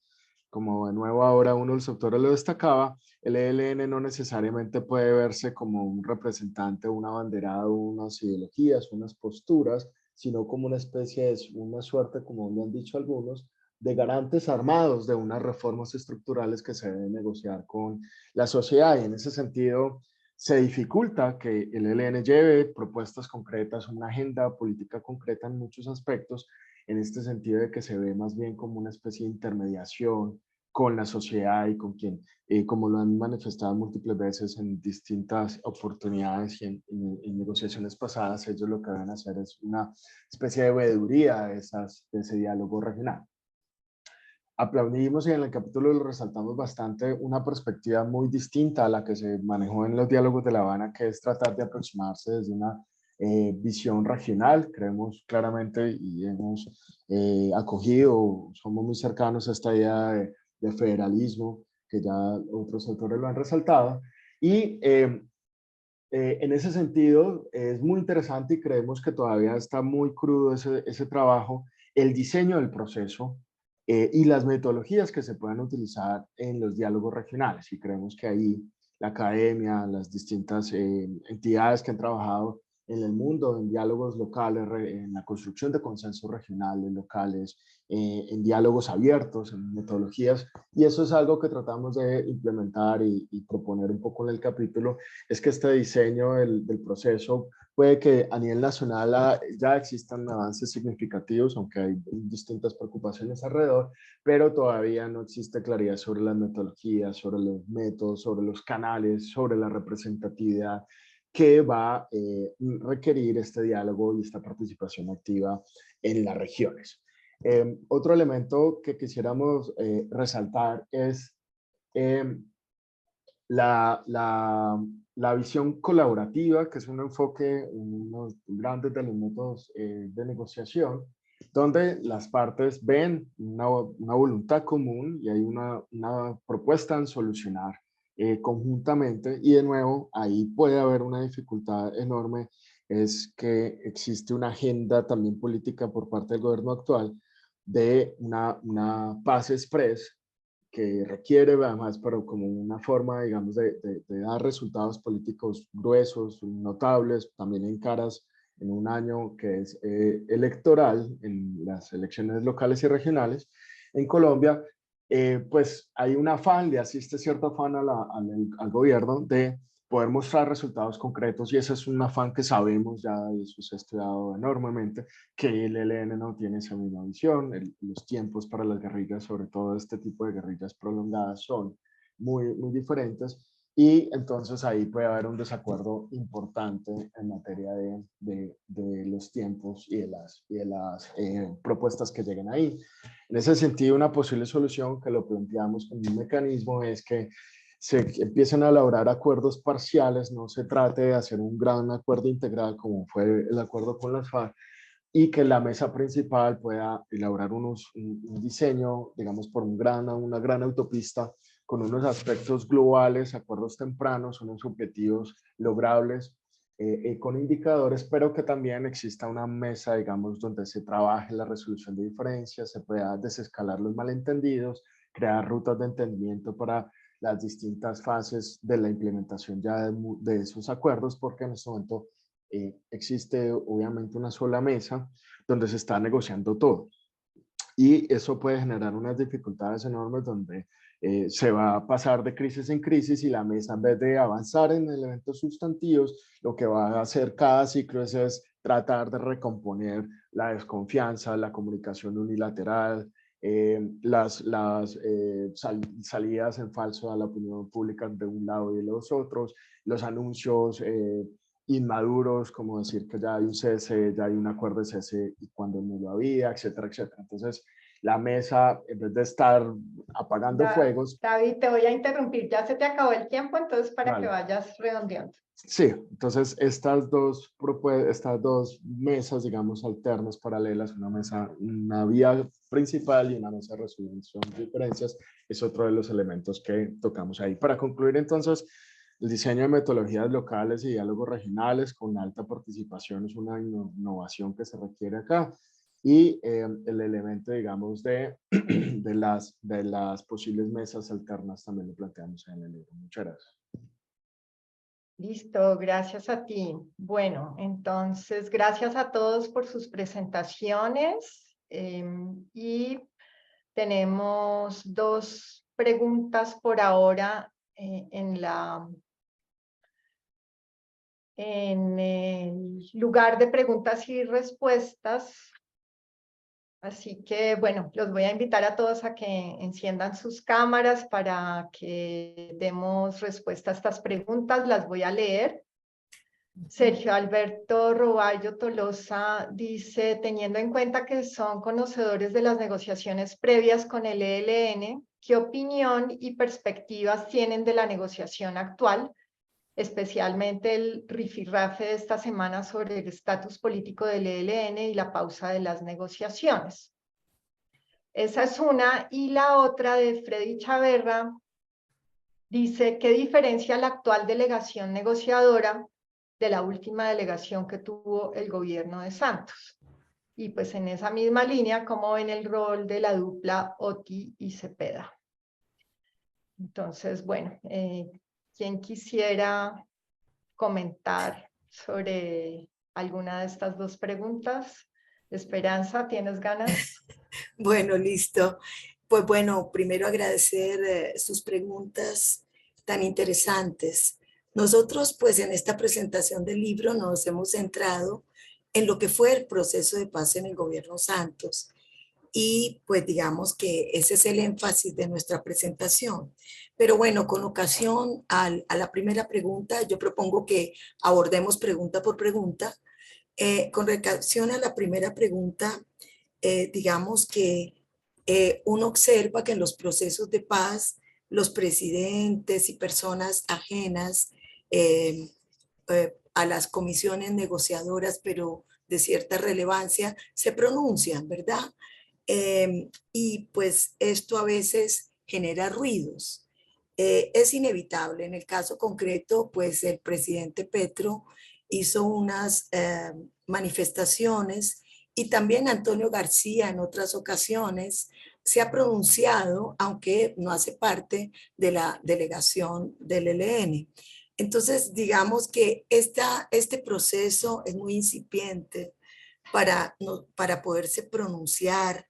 como de nuevo ahora uno de los autores lo destacaba, el ELN no necesariamente puede verse como un representante, una banderada, unas ideologías, unas posturas, sino como una especie de, una suerte, como lo han dicho algunos, de garantes armados de unas reformas estructurales que se deben negociar con la sociedad. Y en ese sentido se dificulta que el ELN lleve propuestas concretas, una agenda política concreta en muchos aspectos, en este sentido de que se ve más bien como una especie de intermediación con la sociedad y con quien, como lo han manifestado múltiples veces en distintas oportunidades y en negociaciones pasadas, ellos lo que van a hacer es una especie de veeduría de ese diálogo regional. Aplaudimos y en el capítulo lo resaltamos bastante una perspectiva muy distinta a la que se manejó en los diálogos de La Habana, que es tratar de aproximarse desde una visión regional. Creemos claramente y hemos acogido, somos muy cercanos a esta idea de federalismo, que ya otros autores lo han resaltado. Y en ese sentido es muy interesante y creemos que todavía está muy crudo ese trabajo, el diseño del proceso y las metodologías que se pueden utilizar en los diálogos regionales. Y creemos que ahí la academia, las distintas entidades que han trabajado en el mundo, en diálogos locales, en la construcción de consensos regionales, locales, en diálogos abiertos, en metodologías, y eso es algo que tratamos de implementar y proponer un poco en el capítulo, es que este diseño del proceso puede que a nivel nacional ya existan avances significativos, aunque hay distintas preocupaciones alrededor, pero todavía no existe claridad sobre las metodologías, sobre los métodos, sobre los canales, sobre la representatividad que va a requerir este diálogo y esta participación activa en las regiones. Otro elemento que quisiéramos resaltar es la visión colaborativa, que es un enfoque, unos grandes de los métodos de negociación, donde las partes ven una voluntad común y hay una propuesta en solucionar conjuntamente, y de nuevo ahí puede haber una dificultad enorme, es que existe una agenda también política por parte del gobierno actual de una paz express que requiere además, pero como una forma, digamos, de dar resultados políticos gruesos, notables, también en caras en un año que es electoral, en las elecciones locales y regionales en Colombia, pues hay un afán, le asiste cierto afán al gobierno de poder mostrar resultados concretos, y ese es un afán que sabemos ya, y eso se ha estudiado enormemente, que el ELN no tiene esa misma visión. Los tiempos para las guerrillas, sobre todo este tipo de guerrillas prolongadas, son muy, muy diferentes, y entonces ahí puede haber un desacuerdo importante en materia de los tiempos y de las propuestas que lleguen ahí. En ese sentido, una posible solución que lo planteamos como un mecanismo es que se empiecen a elaborar acuerdos parciales, no se trate de hacer un gran acuerdo integral como fue el acuerdo con las FARC, y que la mesa principal pueda elaborar un diseño, digamos, por una gran autopista con unos aspectos globales, acuerdos tempranos, unos objetivos logrables, con indicadores, pero que también exista una mesa, digamos, donde se trabaje la resolución de diferencias, se pueda desescalar los malentendidos, crear rutas de entendimiento para las distintas fases de la implementación ya de esos acuerdos, porque en este momento existe obviamente una sola mesa donde se está negociando todo. Y eso puede generar unas dificultades enormes donde se va a pasar de crisis en crisis, y la mesa, en vez de avanzar en elementos sustantivos, lo que va a hacer cada ciclo es tratar de recomponer la desconfianza, la comunicación unilateral, las salidas en falso a la opinión pública de un lado y de los otros, los anuncios inmaduros, como decir que ya hay un cese, ya hay un acuerdo de cese y cuando no lo había, etcétera, etcétera. Entonces, la mesa, en vez de estar apagando fuegos... David, te voy a interrumpir, ya se te acabó el tiempo, entonces para Vale. que vayas redondeando. Sí, entonces estas dos mesas, digamos, alternas, paralelas, una vía principal y una mesa de resolución de diferencias, es otro de los elementos que tocamos ahí. Para concluir, entonces, el diseño de metodologías locales y diálogos regionales con alta participación es una innovación que se requiere acá. Y el elemento, digamos, de las posibles mesas alternas también lo planteamos en el libro. Muchas gracias. Listo, gracias a ti. Bueno, entonces, gracias a todos por sus presentaciones. Y tenemos 2 preguntas por ahora en el lugar de preguntas y respuestas. Así que, bueno, los voy a invitar a todos a que enciendan sus cámaras para que demos respuesta a estas preguntas. Las voy a leer. Sergio Alberto Roballo Tolosa dice, teniendo en cuenta que son conocedores de las negociaciones previas con el ELN, ¿qué opinión y perspectivas tienen de la negociación actual, especialmente el rifirrafe de esta semana sobre el estatus político del ELN y la pausa de las negociaciones? Esa es una. Y la otra, de Freddy Chaverra, dice, ¿qué diferencia la actual delegación negociadora de la última delegación que tuvo el gobierno de Santos? Y pues en esa misma línea, ¿cómo ven el rol de la dupla Otti y Cepeda? Entonces, bueno, ¿quién quisiera comentar sobre alguna de estas 2 preguntas? Esperanza, ¿tienes ganas? Bueno, listo. Pues bueno, primero agradecer sus preguntas tan interesantes. Nosotros, pues en esta presentación del libro nos hemos centrado en lo que fue el proceso de paz en el gobierno Santos. Y pues digamos que ese es el énfasis de nuestra presentación. Pero bueno, con ocasión a la primera pregunta, yo propongo que abordemos pregunta por pregunta. Con relación a la primera pregunta, digamos que uno observa que en los procesos de paz, los presidentes y personas ajenas a las comisiones negociadoras, pero de cierta relevancia, se pronuncian, ¿verdad? Y pues esto a veces genera ruidos. Es inevitable. En el caso concreto, pues el presidente Petro hizo unas manifestaciones, y también Antonio García en otras ocasiones se ha pronunciado, aunque no hace parte de la delegación del ELN. Entonces, digamos que este proceso es muy incipiente para poderse pronunciar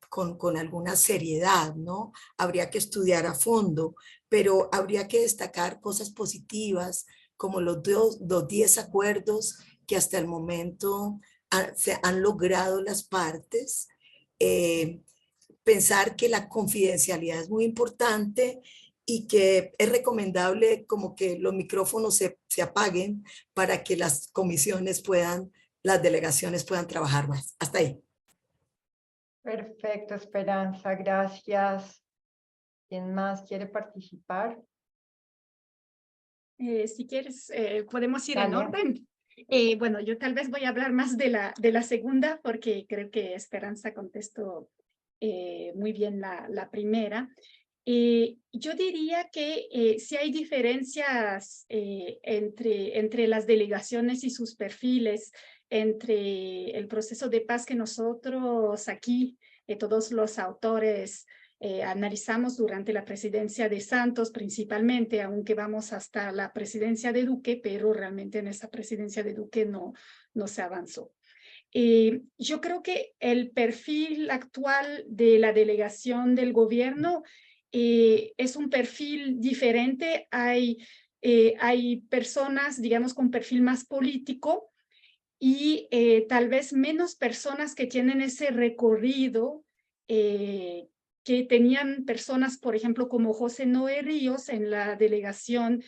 con alguna seriedad, ¿no? Habría que estudiar a fondo, pero habría que destacar cosas positivas como los 10 acuerdos que hasta el momento se han logrado las partes. Pensar que la confidencialidad es muy importante y que es recomendable como que los micrófonos se apaguen para que las comisiones puedan, las delegaciones puedan trabajar más. Hasta ahí. Perfecto, Esperanza, gracias. ¿Quién más quiere participar? Si quieres, podemos ir en Dale. orden. Bueno, yo tal vez voy a hablar más de la segunda porque creo que Esperanza contestó muy bien la primera. Yo diría que sí hay diferencias entre las delegaciones y sus perfiles, entre el proceso de paz que nosotros aquí, todos los autores, analizamos durante la presidencia de Santos principalmente, aunque vamos hasta la presidencia de Duque, pero realmente en esa presidencia de Duque no se avanzó. Yo creo que el perfil actual de la delegación del gobierno es un perfil diferente. Hay personas, digamos, con perfil más político y tal vez menos personas que tienen ese recorrido que tenían personas, por ejemplo, como José Noé Ríos en la delegación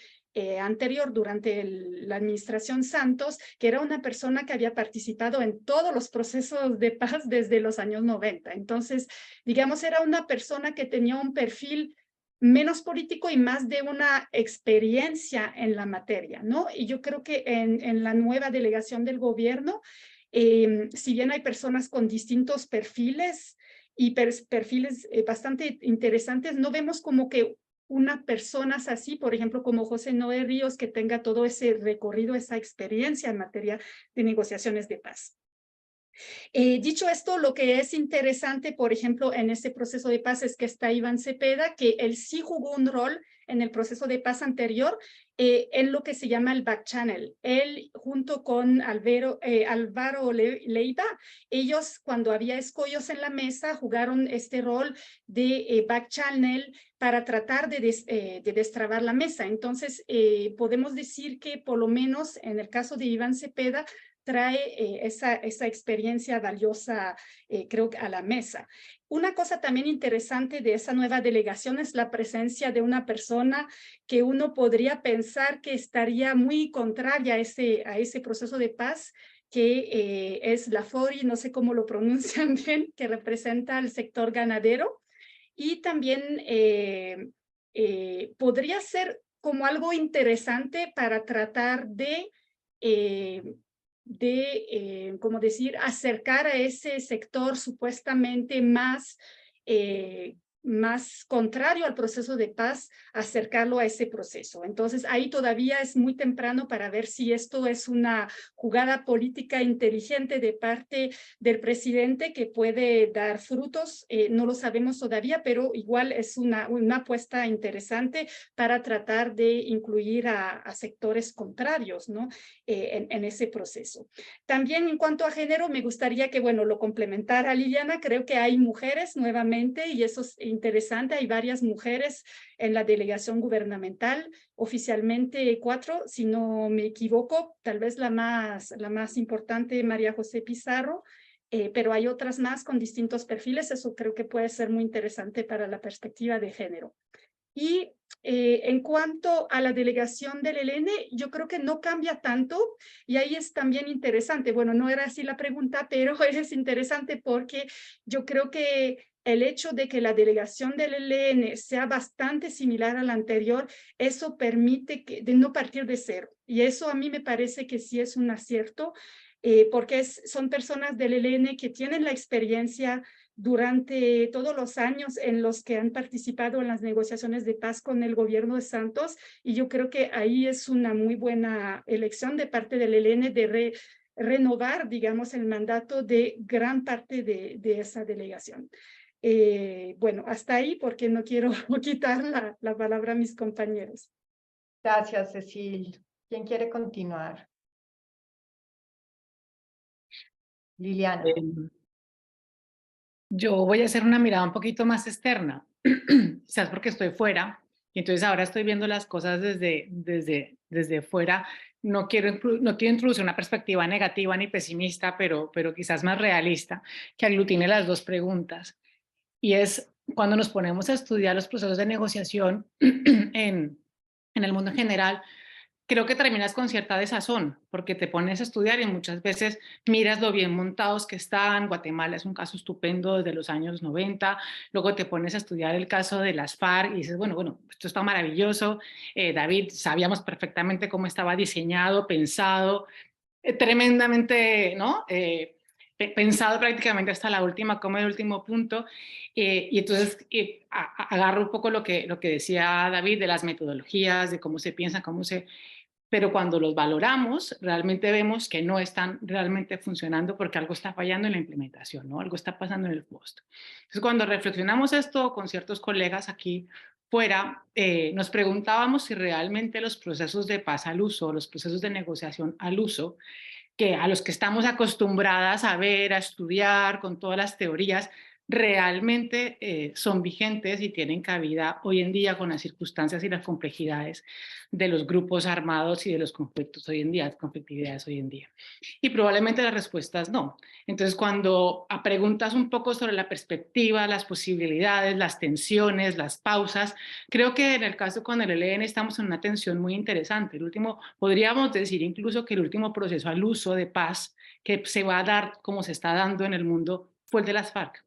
anterior durante la administración Santos, que era una persona que había participado en todos los procesos de paz desde los años 90. Entonces, digamos, era una persona que tenía un perfil menos político y más de una experiencia en la materia, ¿no? Y yo creo que en la nueva delegación del gobierno, si bien hay personas con distintos perfiles y perfiles bastante interesantes, no vemos como que una persona así, por ejemplo, como José Noé Ríos, que tenga todo ese recorrido, esa experiencia en materia de negociaciones de paz. Dicho esto, lo que es interesante, por ejemplo, en este proceso de paz es que está Iván Cepeda, que él sí jugó un rol en el proceso de paz anterior, en lo que se llama el back channel. Él, junto con Álvaro Leiva, ellos, cuando había escollos en la mesa, jugaron este rol de back channel para tratar de destrabar la mesa. Entonces, podemos decir que, por lo menos en el caso de Iván Cepeda, trae esa experiencia valiosa, creo, a la mesa. Una cosa también interesante de esa nueva delegación es la presencia de una persona que uno podría pensar que estaría muy contraria a ese proceso de paz, que es Lafori, no sé cómo lo pronuncian bien, que representa al sector ganadero. Y también podría ser como algo interesante para tratar de como decir, acercar a ese sector supuestamente más contrario al proceso de paz, acercarlo a ese proceso. Entonces, ahí todavía es muy temprano para ver si esto es una jugada política inteligente de parte del presidente que puede dar frutos. No lo sabemos todavía, pero igual es una apuesta interesante para tratar de incluir a sectores contrarios, ¿no? En ese proceso. También en cuanto a género, me gustaría que, bueno, lo complementara Liliana. Creo que hay mujeres nuevamente y eso es interesante. Hay varias mujeres en la delegación gubernamental, oficialmente 4, si no me equivoco. Tal vez la más importante, María José Pizarro, pero hay otras más con distintos perfiles. Eso creo que puede ser muy interesante para la perspectiva de género. Y en cuanto a la delegación del ELN, yo creo que no cambia tanto y ahí es también interesante. Bueno, no era así la pregunta, pero es interesante porque yo creo que el hecho de que la delegación del ELN sea bastante similar a la anterior, eso permite de no partir de cero. Y eso a mí me parece que sí es un acierto, porque son personas del ELN que tienen la experiencia durante todos los años en los que han participado en las negociaciones de paz con el gobierno de Santos, y yo creo que ahí es una muy buena elección de parte del ELN de renovar, digamos, el mandato de gran parte de esa delegación. Bueno, hasta ahí porque no quiero quitar la palabra a mis compañeros. Gracias, Cecil. ¿Quién quiere continuar? Liliana. Yo voy a hacer una mirada un poquito más externa, quizás porque estoy fuera, y entonces ahora estoy viendo las cosas desde fuera. No quiero introducir una perspectiva negativa ni pesimista, pero quizás más realista, que aglutine las dos preguntas. Y es cuando nos ponemos a estudiar los procesos de negociación en el mundo en general, creo que terminas con cierta desazón, porque te pones a estudiar y muchas veces miras lo bien montados que están. Guatemala es un caso estupendo desde los años 90. Luego te pones a estudiar el caso de las FARC y dices, bueno, esto está maravilloso. David, sabíamos perfectamente cómo estaba diseñado, pensado, tremendamente, ¿no? Pensado prácticamente hasta la última coma y el último punto. Y entonces agarro un poco lo que decía David de las metodologías, de cómo se piensa, pero cuando los valoramos, realmente vemos que no están realmente funcionando porque algo está fallando en la implementación, ¿no? Algo está pasando en el post. Entonces, cuando reflexionamos esto con ciertos colegas aquí fuera, nos preguntábamos si realmente los procesos de paz al uso, los procesos de negociación al uso, que a los que estamos acostumbradas a ver, a estudiar con todas las teorías, realmente son vigentes y tienen cabida hoy en día con las circunstancias y las complejidades de los grupos armados y de los conflictos hoy en día, conflictividades hoy en día. Y probablemente la respuesta es no. Entonces, cuando preguntas un poco sobre la perspectiva, las posibilidades, las tensiones, las pausas, creo que en el caso con el ELN estamos en una tensión muy interesante. El último, podríamos decir incluso que el último proceso al uso de paz que se va a dar, como se está dando en el mundo, fue el de las FARC.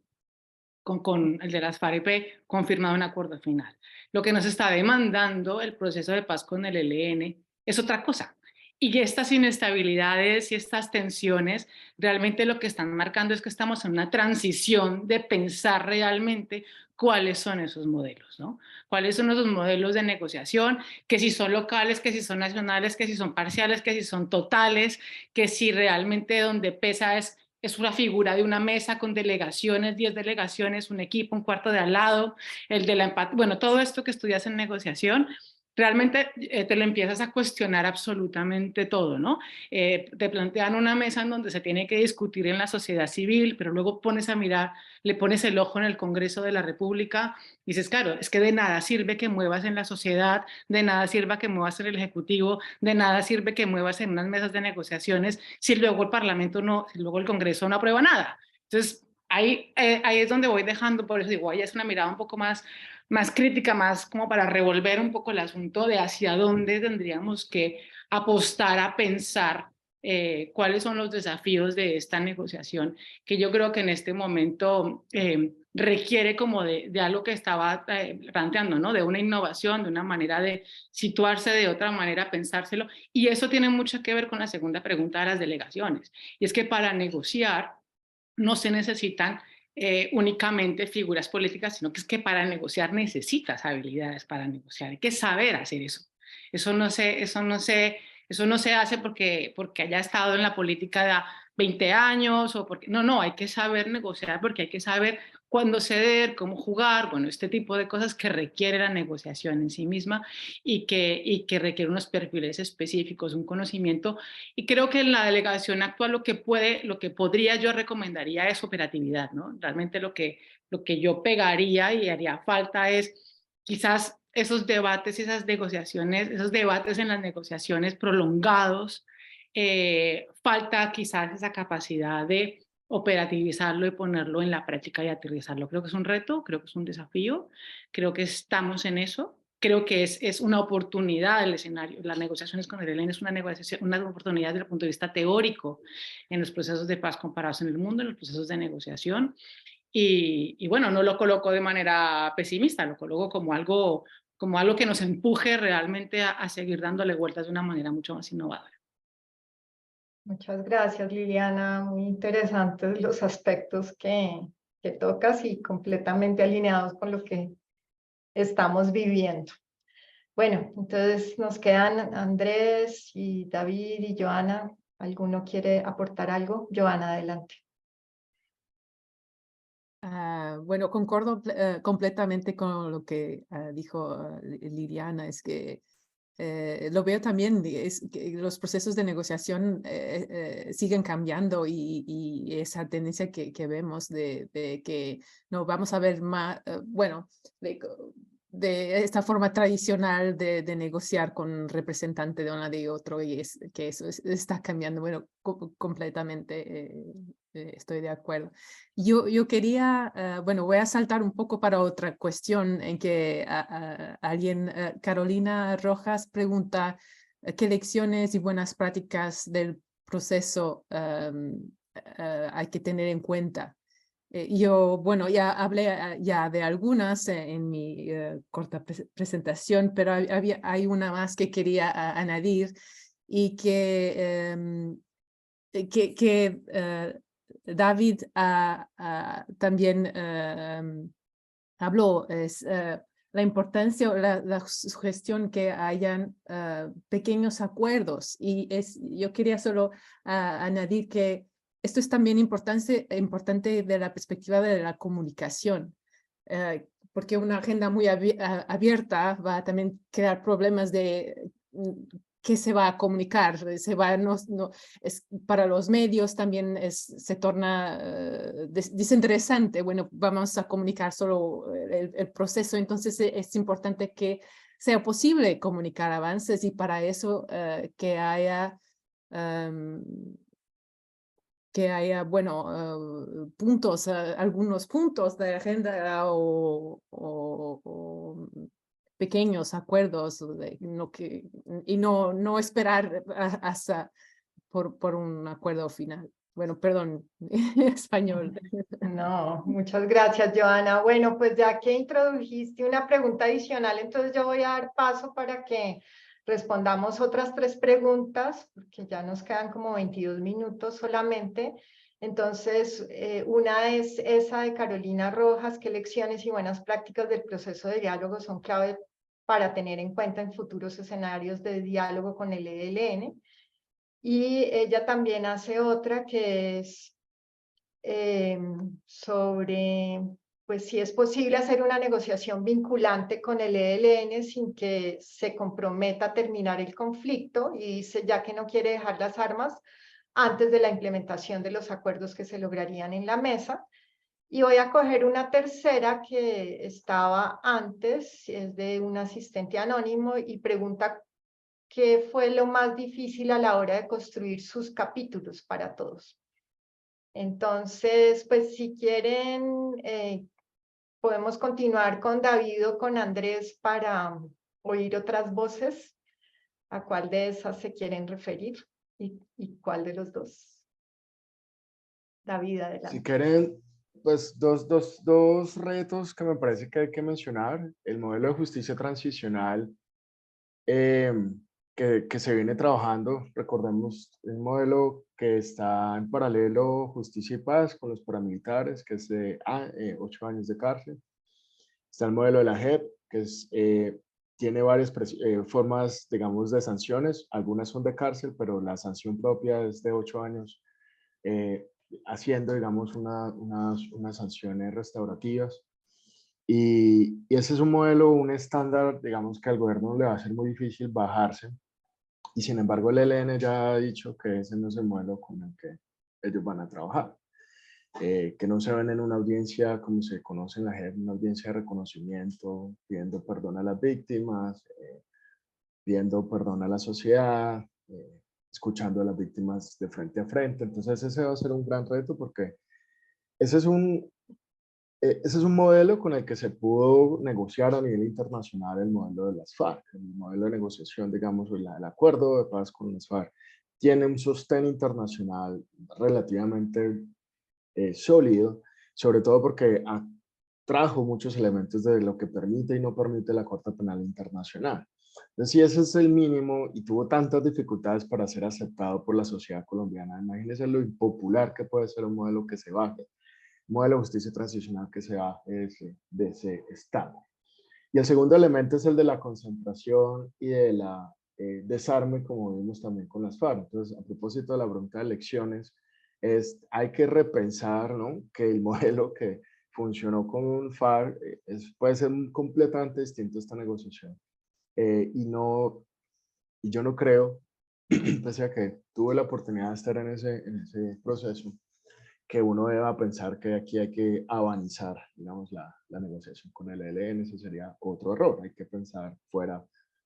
Con el de las FARC confirmado un acuerdo final. Lo que nos está demandando el proceso de paz con el ELN es otra cosa. Y estas inestabilidades y estas tensiones realmente lo que están marcando es que estamos en una transición de pensar realmente cuáles son esos modelos, ¿no? Cuáles son esos modelos de negociación, que si son locales, que si son nacionales, que si son parciales, que si son totales, que si realmente donde pesa es una figura de una mesa con delegaciones, 10 delegaciones, un equipo, un cuarto de al lado, el de la empatía, bueno, todo esto que estudias en negociación, realmente te lo empiezas a cuestionar absolutamente todo, ¿no? Te plantean una mesa en donde se tiene que discutir en la sociedad civil, pero luego pones a mirar, le pones el ojo en el Congreso de la República y dices, claro, es que de nada sirve que muevas en la sociedad, de nada sirve que muevas en el Ejecutivo, de nada sirve que muevas en unas mesas de negociaciones si luego el Parlamento no, si luego el Congreso no aprueba nada. Entonces, ahí es donde voy dejando, por eso digo, ahí es una mirada un poco más crítica, más como para revolver un poco el asunto de hacia dónde tendríamos que apostar a pensar cuáles son los desafíos de esta negociación, que yo creo que en este momento requiere como de algo que estaba planteando, ¿no? De una innovación, de una manera de situarse de otra manera, pensárselo, y eso tiene mucho que ver con la segunda pregunta de las delegaciones, y es que para negociar no se necesitan únicamente figuras políticas, sino que es que para negociar necesitas habilidades para negociar, hay que saber hacer eso. Eso no se hace porque haya estado en la política de 20 años o porque no, hay que saber negociar porque hay que saber cuándo ceder, cómo jugar, bueno, este tipo de cosas que requiere la negociación en sí misma y que requiere unos perfiles específicos, un conocimiento. Y creo que en la delegación actual lo que podría yo recomendaría es operatividad, ¿no? Realmente lo que yo pegaría y haría falta es quizás esos debates y esas negociaciones, esos debates en las negociaciones prolongados, falta quizás esa capacidad de operativizarlo y ponerlo en la práctica y aterrizarlo. Creo que es un reto, creo que es un desafío, creo que estamos en eso. Creo que es una oportunidad el escenario, las negociaciones con el ELN es una oportunidad desde el punto de vista teórico en los procesos de paz comparados en el mundo, en los procesos de negociación. Y bueno, no lo coloco de manera pesimista, lo coloco como algo que nos empuje realmente a seguir dándole vueltas de una manera mucho más innovadora. Muchas gracias, Liliana. Muy interesantes los aspectos que tocas y completamente alineados con lo que estamos viviendo. Bueno, entonces nos quedan Andrés y David y Joana. ¿Alguno quiere aportar algo? Joana, adelante. Bueno, concordo completamente con lo que dijo Liliana, es que lo veo también, es que los procesos de negociación siguen cambiando y esa tendencia que vemos de que no vamos a ver más, bueno, de esta forma tradicional de negociar con un representante de un lado y otro, y es que eso está cambiando, bueno, completamente estoy de acuerdo. Yo quería, bueno, voy a saltar un poco para otra cuestión en que alguien, Carolina Rojas, pregunta qué lecciones y buenas prácticas del proceso hay que tener en cuenta. Yo, bueno, ya hablé ya de algunas en mi corta presentación, pero hay una más que quería añadir y que David también habló, es la importancia o la sugestión que hayan pequeños acuerdos. Y yo quería solo añadir que esto es también importante de la perspectiva de la comunicación, porque una agenda muy abierta va a también crear problemas de qué se va a comunicar, para los medios también se torna desinteresante. Bueno, vamos a comunicar solo el proceso, entonces es importante que sea posible comunicar avances y para eso que haya bueno, puntos, algunos puntos de agenda o pequeños acuerdos y no esperar hasta por un acuerdo final. Bueno, perdón, español. No, muchas gracias, Joana. Bueno, pues ya que introdujiste una pregunta adicional, entonces yo voy a dar paso para que respondamos otras 3 preguntas, porque ya nos quedan como 22 minutos solamente. Entonces, una es esa de Carolina Rojas: ¿qué lecciones y buenas prácticas del proceso de diálogo son clave para tener en cuenta en futuros escenarios de diálogo con el ELN? Y ella también hace otra que es sobre, pues, si es posible hacer una negociación vinculante con el ELN sin que se comprometa a terminar el conflicto, y dice ya que no quiere dejar las armas antes de la implementación de los acuerdos que se lograrían en la mesa. Y voy a coger una tercera que estaba antes, es de un asistente anónimo y pregunta qué fue lo más difícil a la hora de construir sus capítulos para todos. Entonces, pues si quieren, podemos continuar con David o con Andrés para oír otras voces. ¿A cuál de esas se quieren referir? ¿Y cuál de los dos? David, adelante. Si quieren, pues dos retos que me parece que hay que mencionar. El modelo de justicia transicional que se viene trabajando. Recordemos, un modelo que está en paralelo Justicia y Paz con los paramilitares, que es de 8 años de cárcel. Está el modelo de la JEP, que tiene varias formas, digamos, de sanciones. Algunas son de cárcel, pero la sanción propia es de 8 años, haciendo, digamos, unas sanciones restaurativas. Y ese es un modelo, un estándar, digamos, que al gobierno le va a ser muy difícil bajarse. Y sin embargo, el ELN ya ha dicho que ese no es el modelo con el que ellos van a trabajar. Que no se ven en una audiencia como se conoce en la JEP, una audiencia de reconocimiento, pidiendo perdón a las víctimas, pidiendo perdón a la sociedad, escuchando a las víctimas de frente a frente. Entonces ese va a ser un gran reto porque ese es un modelo con el que se pudo negociar a nivel internacional el modelo de las FARC, el modelo de negociación, digamos, el acuerdo de paz con las FARC. Tiene un sostén internacional relativamente sólido, sobre todo porque trajo muchos elementos de lo que permite y no permite la Corte Penal Internacional. Entonces, si ese es el mínimo y tuvo tantas dificultades para ser aceptado por la sociedad colombiana, imagínense lo impopular que puede ser un modelo que se baje, un modelo de justicia transicional que se baje de ese estado. Y el segundo elemento es el de la concentración y de la desarme, como vimos también con las FARC. Entonces, a propósito de la pregunta de elecciones, hay que repensar, ¿no?, que el modelo que funcionó con un FARC puede ser completamente distinto a esta negociación y no Y yo no creo, pese a que tuve la oportunidad de estar en ese proceso, que uno deba pensar que aquí hay que abanizar, digamos, la negociación con el ELN. Eso sería otro error. Hay que pensar fuera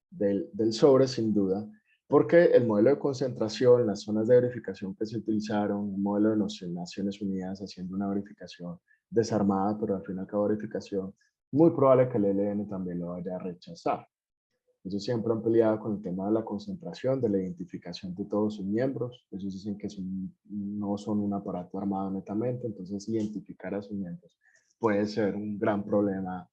del sobre, sin duda, porque el modelo de concentración, las zonas de verificación que se utilizaron, un modelo de Naciones Unidas haciendo una verificación desarmada, pero al fin y al cabo verificación, muy probable que el ELN también lo vaya a rechazar. Ellos siempre han peleado con el tema de la concentración, de la identificación de todos sus miembros. Ellos dicen que no son un aparato armado netamente, entonces identificar a sus miembros puede ser un gran problema,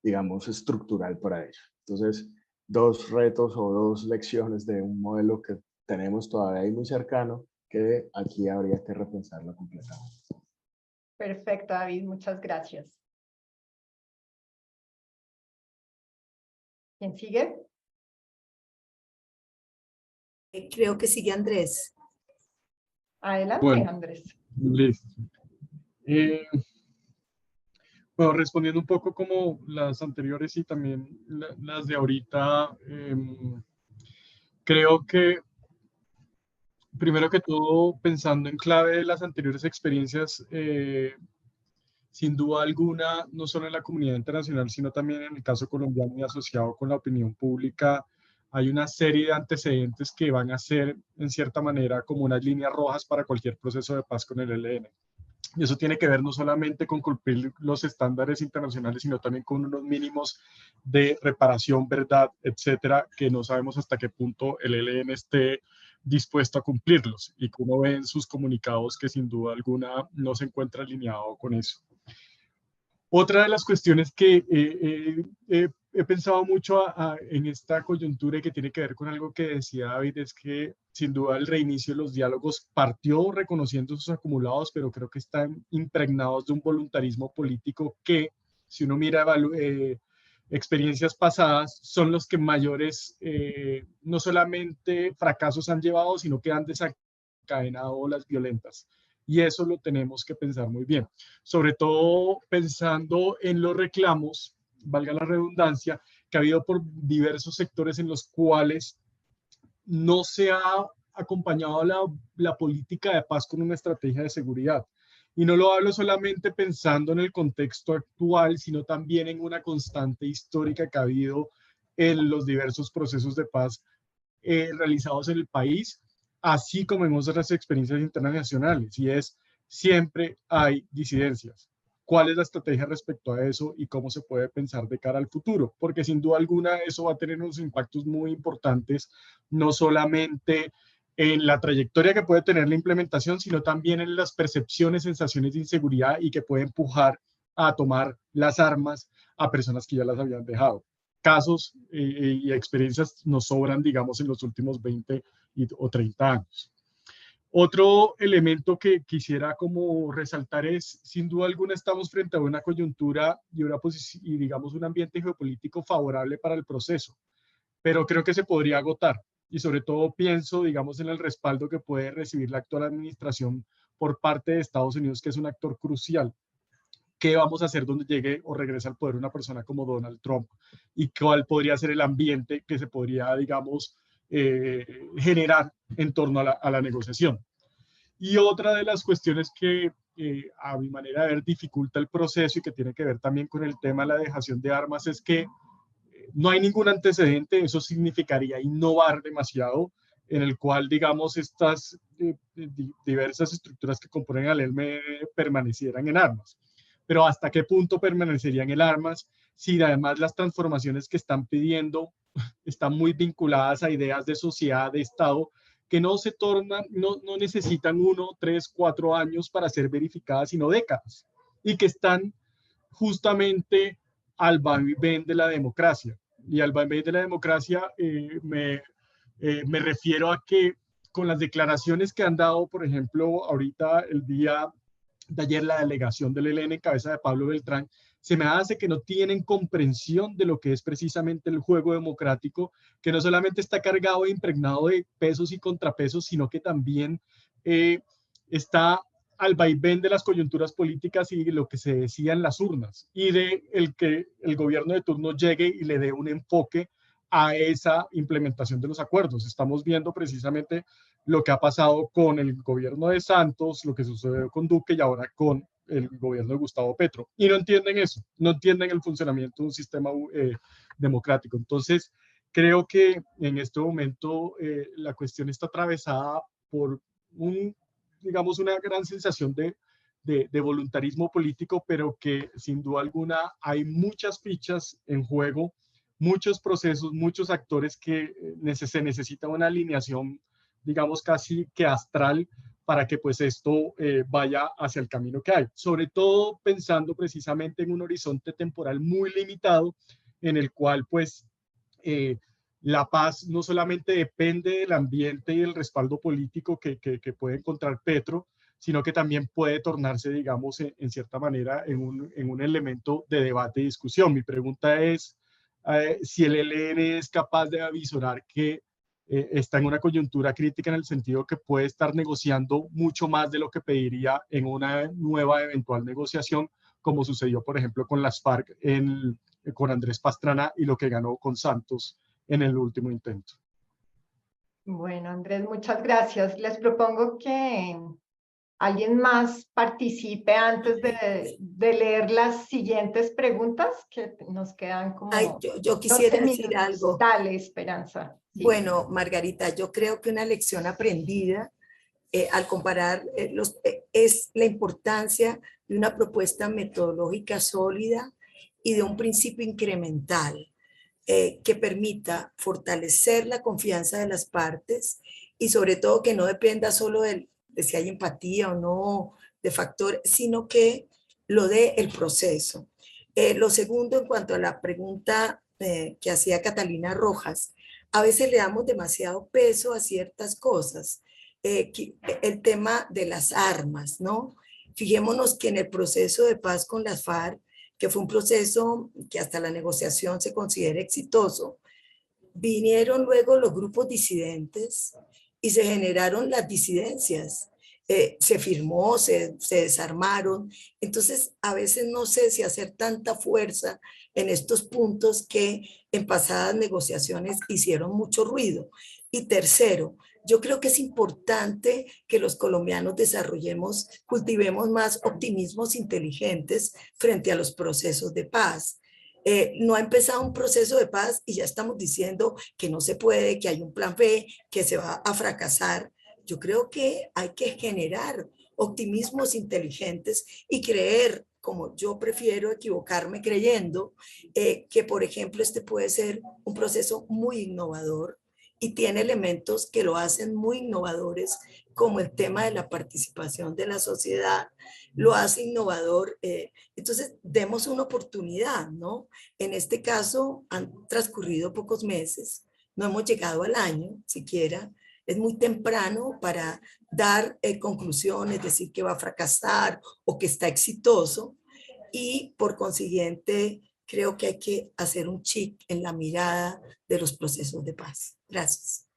digamos, estructural para ellos. Entonces, dos retos o dos lecciones de un modelo que tenemos todavía ahí muy cercano, que aquí habría que repensarlo completamente. Perfecto, David, muchas gracias. ¿Quién sigue? Creo que sigue Andrés. Adelante, Bueno, Andrés. listo. Bueno, respondiendo un poco como las anteriores y también las de ahorita, creo que primero que todo, pensando en clave de las anteriores experiencias, sin duda alguna, no solo en la comunidad internacional, sino también en el caso colombiano y asociado con la opinión pública, hay una serie de antecedentes que van a ser, en cierta manera, como unas líneas rojas para cualquier proceso de paz con el ELN. Y eso tiene que ver no solamente con cumplir los estándares internacionales, sino también con unos mínimos de reparación, verdad, etcétera, que no sabemos hasta qué punto el ELN esté dispuesto a cumplirlos, y como ven sus comunicados que sin duda alguna no se encuentra alineado con eso. Otra de las cuestiones que he pensado mucho en esta coyuntura y que tiene que ver con algo que decía David es que sin duda el reinicio de los diálogos partió reconociendo sus acumulados, pero creo que están impregnados de un voluntarismo político que, si uno mira experiencias pasadas, son los que mayores no solamente fracasos han llevado, sino que han desencadenado olas violentas. Y eso lo tenemos que pensar muy bien, sobre todo pensando en los reclamos, valga la redundancia, que ha habido por diversos sectores en los cuales no se ha acompañado la política de paz con una estrategia de seguridad. Y no lo hablo solamente pensando en el contexto actual, sino también en una constante histórica que ha habido en los diversos procesos de paz realizados en el país, así como en otras experiencias internacionales, y es siempre hay disidencias. ¿Cuál es la estrategia respecto a eso y cómo se puede pensar de cara al futuro? Porque sin duda alguna eso va a tener unos impactos muy importantes, no solamente en la trayectoria que puede tener la implementación, sino también en las percepciones, sensaciones de inseguridad y que puede empujar a tomar las armas a personas que ya las habían dejado. Casos y experiencias nos sobran, digamos, en los últimos 20 o 30 años. Otro elemento que quisiera como resaltar es, sin duda alguna, estamos frente a una coyuntura y digamos un ambiente geopolítico favorable para el proceso, pero creo que se podría agotar. Y sobre todo pienso, digamos, en el respaldo que puede recibir la actual administración por parte de Estados Unidos, que es un actor crucial. ¿Qué vamos a hacer donde llegue o regrese al poder una persona como Donald Trump? ¿Y cuál podría ser el ambiente que se podría, digamos, generar en torno a la negociación? Y otra de las cuestiones que a mi manera de ver dificulta el proceso y que tiene que ver también con el tema de la dejación de armas es que no hay ningún antecedente. Eso significaría innovar demasiado, en el cual, digamos, estas diversas estructuras que componen al ELN permanecieran en armas. Pero ¿hasta qué punto permanecerían en armas si además las transformaciones que están pidiendo están muy vinculadas a ideas de sociedad, de Estado, que no se tornan, no necesitan 1, 3, 4 años para ser verificadas, sino décadas, y que están justamente al vaivén de la democracia? Y al vaivén de la democracia me refiero a que con las declaraciones que han dado, por ejemplo, ahorita el día de ayer la delegación del ELN en cabeza de Pablo Beltrán, se me hace que no tienen comprensión de lo que es precisamente el juego democrático, que no solamente está cargado e impregnado de pesos y contrapesos, sino que también está al vaivén de las coyunturas políticas y lo que se decía en las urnas, y de el que el gobierno de turno llegue y le dé un enfoque a esa implementación de los acuerdos. Estamos viendo precisamente lo que ha pasado con el gobierno de Santos, lo que sucedió con Duque y ahora con el gobierno de Gustavo Petro. Y no entienden eso, no entienden el funcionamiento de un sistema democrático. Entonces, creo que en este momento la cuestión está atravesada por digamos, una gran sensación de voluntarismo político, pero que sin duda alguna hay muchas fichas en juego, muchos procesos, muchos actores que se necesita una alineación, digamos, casi que astral para que pues esto vaya hacia el camino que hay. Sobre todo pensando precisamente en un horizonte temporal muy limitado en el cual pues la paz no solamente depende del ambiente y del respaldo político que puede encontrar Petro, sino que también puede tornarse, digamos, en cierta manera, en un elemento de debate y discusión. Mi pregunta es si el ELN es capaz de avisorar que está en una coyuntura crítica en el sentido que puede estar negociando mucho más de lo que pediría en una nueva eventual negociación, como sucedió, por ejemplo, con las FARC, con Andrés Pastrana y lo que ganó con Santos en el último intento. Bueno, Andrés, muchas gracias. Les propongo que alguien más participe antes de leer las siguientes preguntas, que nos quedan como Ay, yo 12 quisiera decir minutos. algo. Dale, Esperanza. Sí. Bueno, Margarita, yo creo que una lección aprendida al comparar es la importancia de una propuesta metodológica sólida y de un principio incremental que permita fortalecer la confianza de las partes y sobre todo que no dependa solo de si hay empatía o no, de factores, sino que lo dé el proceso. Lo segundo, en cuanto a la pregunta que hacía Catalina Rojas, a veces le damos demasiado peso a ciertas cosas. El tema de las armas, ¿no? Fijémonos que en el proceso de paz con las FARC, que fue un proceso que hasta la negociación se considera exitoso, vinieron luego los grupos disidentes y se generaron las disidencias. Se firmó, se desarmaron. Entonces, a veces no sé si hacer tanta fuerza en estos puntos que en pasadas negociaciones hicieron mucho ruido. Y tercero, yo creo que es importante que los colombianos desarrollemos, cultivemos más optimismos inteligentes frente a los procesos de paz. No ha empezado un proceso de paz y ya estamos diciendo que no se puede, que hay un plan B, que se va a fracasar. Yo creo que hay que generar optimismos inteligentes y creer, como yo prefiero equivocarme creyendo, que por ejemplo este puede ser un proceso muy innovador y tiene elementos que lo hacen muy innovadores, como el tema de la participación de la sociedad, lo hace innovador. Entonces, demos una oportunidad, ¿no? En este caso, han transcurrido pocos meses, no hemos llegado al año siquiera, es muy temprano para dar conclusiones, decir que va a fracasar o que está exitoso y por consiguiente creo que hay que hacer un chip en la mirada de los procesos de paz. Gracias.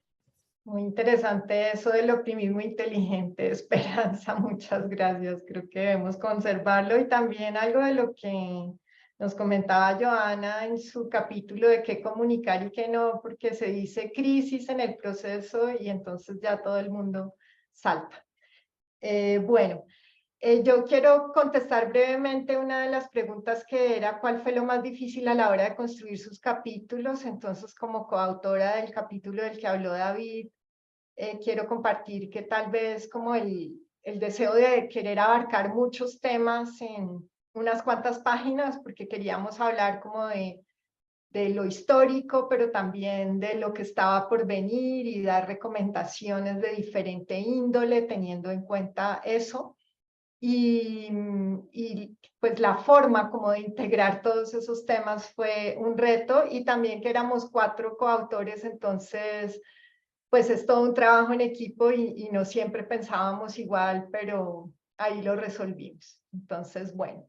Muy interesante eso del optimismo inteligente, Esperanza, muchas gracias. Creo que debemos conservarlo y también algo de lo que nos comentaba Joana en su capítulo de qué comunicar y qué no, porque se dice crisis en el proceso y entonces ya todo el mundo salta. Bueno, yo quiero contestar brevemente una de las preguntas que era ¿cuál fue lo más difícil a la hora de construir sus capítulos? Entonces, como coautora del capítulo del que habló David, quiero compartir que tal vez como el deseo de querer abarcar muchos temas en unas cuantas páginas, porque queríamos hablar como de lo histórico, pero también de lo que estaba por venir y dar recomendaciones de diferente índole, teniendo en cuenta eso. Y pues la forma como de integrar todos esos temas fue un reto y también que éramos 4 coautores, entonces pues es todo un trabajo en equipo y no siempre pensábamos igual, pero ahí lo resolvimos. Entonces, bueno,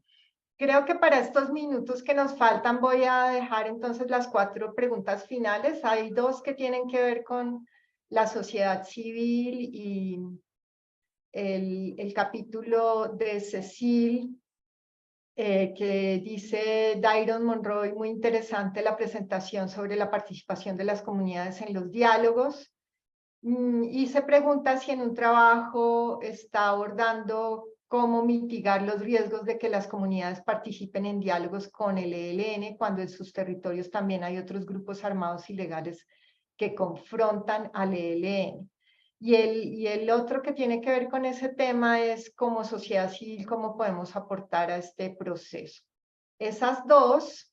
creo que para estos minutos que nos faltan voy a dejar entonces las 4 preguntas finales. Hay 2 que tienen que ver con la sociedad civil y el capítulo de Cecil que dice Dairon Monroy, muy interesante la presentación sobre la participación de las comunidades en los diálogos. Y se pregunta si en un trabajo está abordando cómo mitigar los riesgos de que las comunidades participen en diálogos con el ELN, cuando en sus territorios también hay otros grupos armados ilegales que confrontan al ELN. Y el otro que tiene que ver con ese tema es como sociedad civil, cómo podemos aportar a este proceso. Esas dos,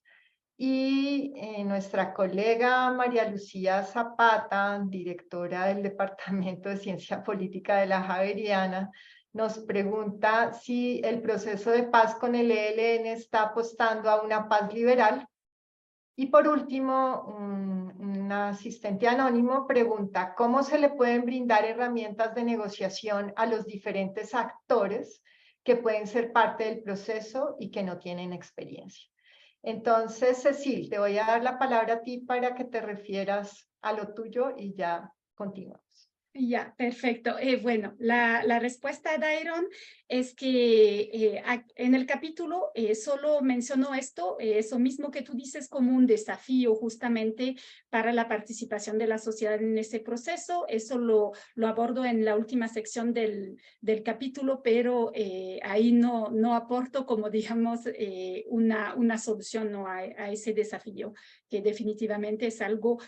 y nuestra colega María Lucía Zapata, directora del Departamento de Ciencia Política de la Javeriana, nos pregunta si el proceso de paz con el ELN está apostando a una paz liberal. Y por último, un asistente anónimo pregunta cómo se le pueden brindar herramientas de negociación a los diferentes actores que pueden ser parte del proceso y que no tienen experiencia. Entonces, Cecil, te voy a dar la palabra a ti para que te refieras a lo tuyo y ya continuamos. Ya, perfecto. Bueno, la respuesta de Dairon es que en el capítulo solo mencionó esto, eso mismo que tú dices como un desafío justamente para la participación de la sociedad en ese proceso. Eso lo abordo en la última sección del capítulo, pero ahí no aporto como digamos una solución ¿no? a ese desafío, que definitivamente es algo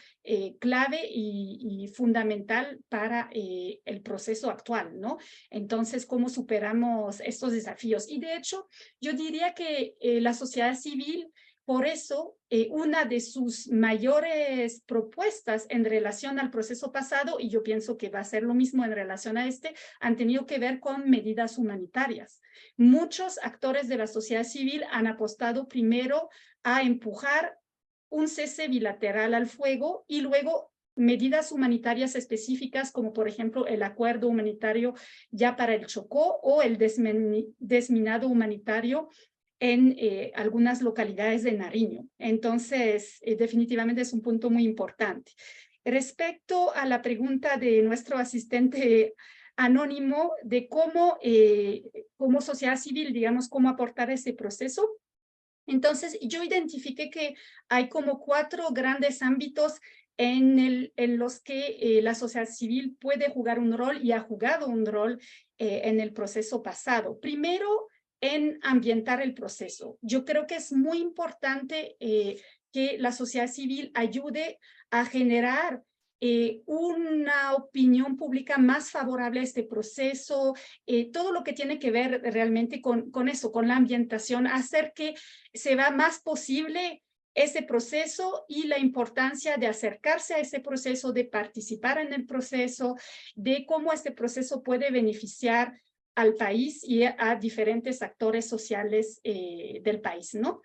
clave y fundamental para el proceso actual, ¿no? Entonces, ¿cómo superamos estos desafíos? Y de hecho, yo diría que la sociedad civil, por eso, una de sus mayores propuestas en relación al proceso pasado, y yo pienso que va a ser lo mismo en relación a este, han tenido que ver con medidas humanitarias. Muchos actores de la sociedad civil han apostado primero a empujar un cese bilateral al fuego y luego medidas humanitarias específicas como por ejemplo el acuerdo humanitario ya para el Chocó o el desminado humanitario en algunas localidades de Nariño. Entonces, definitivamente es un punto muy importante. Respecto a la pregunta de nuestro asistente anónimo de cómo, como sociedad civil, digamos, cómo aportar ese proceso, entonces, yo identifiqué que hay como 4 grandes ámbitos en los que la sociedad civil puede jugar un rol y ha jugado un rol en el proceso pasado. Primero, en ambientar el proceso. Yo creo que es muy importante que la sociedad civil ayude a generar una opinión pública más favorable a este proceso, todo lo que tiene que ver realmente con eso, con la ambientación, hacer que se vea más posible ese proceso y la importancia de acercarse a ese proceso, de participar en el proceso, de cómo este proceso puede beneficiar al país y a diferentes actores sociales del país, ¿no?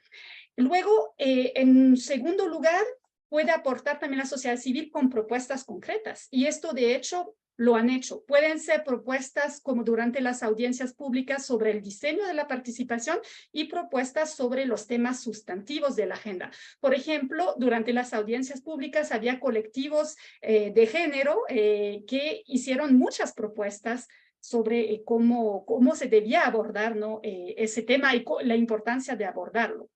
Luego, en segundo lugar, puede aportar también la sociedad civil con propuestas concretas. Y esto, de hecho, lo han hecho. Pueden ser propuestas como durante las audiencias públicas sobre el diseño de la participación y propuestas sobre los temas sustantivos de la agenda. Por ejemplo, durante las audiencias públicas había colectivos de género que hicieron muchas propuestas sobre cómo se debía abordar, ¿no? Ese tema y la importancia de abordarlo.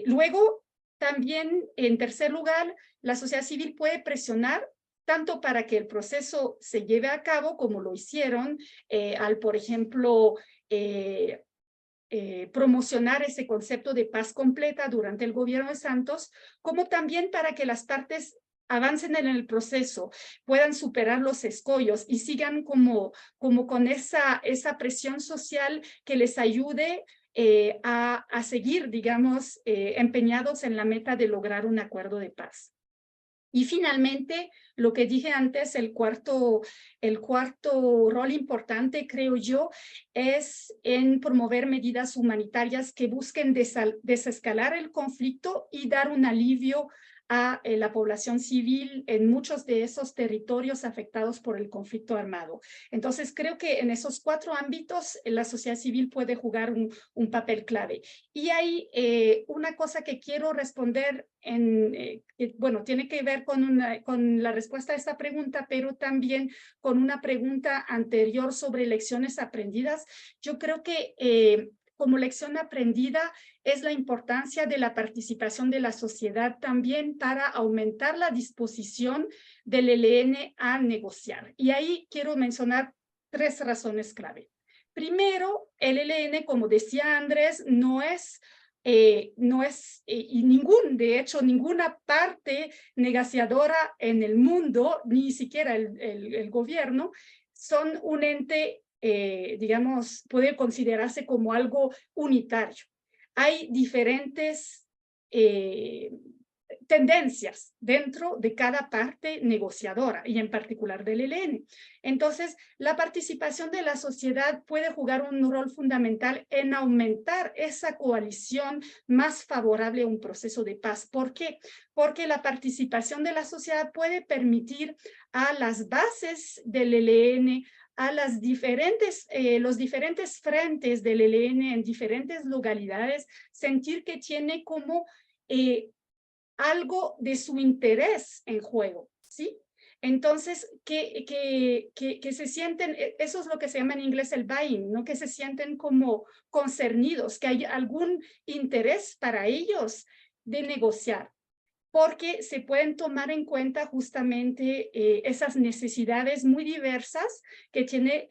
Luego, también, en tercer lugar, la sociedad civil puede presionar tanto para que el proceso se lleve a cabo, como lo hicieron, al, por ejemplo, promocionar ese concepto de paz completa durante el gobierno de Santos, como también para que las partes avancen en el proceso, puedan superar los escollos y sigan como con esa presión social que les ayude a seguir, digamos, empeñados en la meta de lograr un acuerdo de paz. Y finalmente, lo que dije antes, el cuarto rol importante, creo yo, es en promover medidas humanitarias que busquen desescalar el conflicto y dar un alivio a la población civil en muchos de esos territorios afectados por el conflicto armado. Entonces, creo que en esos 4 ámbitos la sociedad civil puede jugar un papel clave. Y hay una cosa que quiero responder, bueno, tiene que ver con la respuesta a esta pregunta, pero también con una pregunta anterior sobre lecciones aprendidas. Yo creo que como lección aprendida es la importancia de la participación de la sociedad también para aumentar la disposición del ELN a negociar. Y ahí quiero mencionar 3 razones clave. Primero, el ELN, como decía Andrés, no es de hecho, ninguna parte negociadora en el mundo, ni siquiera el gobierno, son un ente, digamos, puede considerarse como algo unitario. Hay diferentes tendencias dentro de cada parte negociadora y en particular del ELN. Entonces, la participación de la sociedad puede jugar un rol fundamental en aumentar esa coalición más favorable a un proceso de paz. ¿Por qué? Porque la participación de la sociedad puede permitir a las bases del ELN, a los diferentes frentes del ELN en diferentes localidades, sentir que tiene como algo de su interés en juego, ¿sí? Entonces, que se sienten, eso es lo que se llama en inglés el buy-in, ¿no? Que se sienten como concernidos, que hay algún interés para ellos de negociar, porque se pueden tomar en cuenta justamente esas necesidades muy diversas que tiene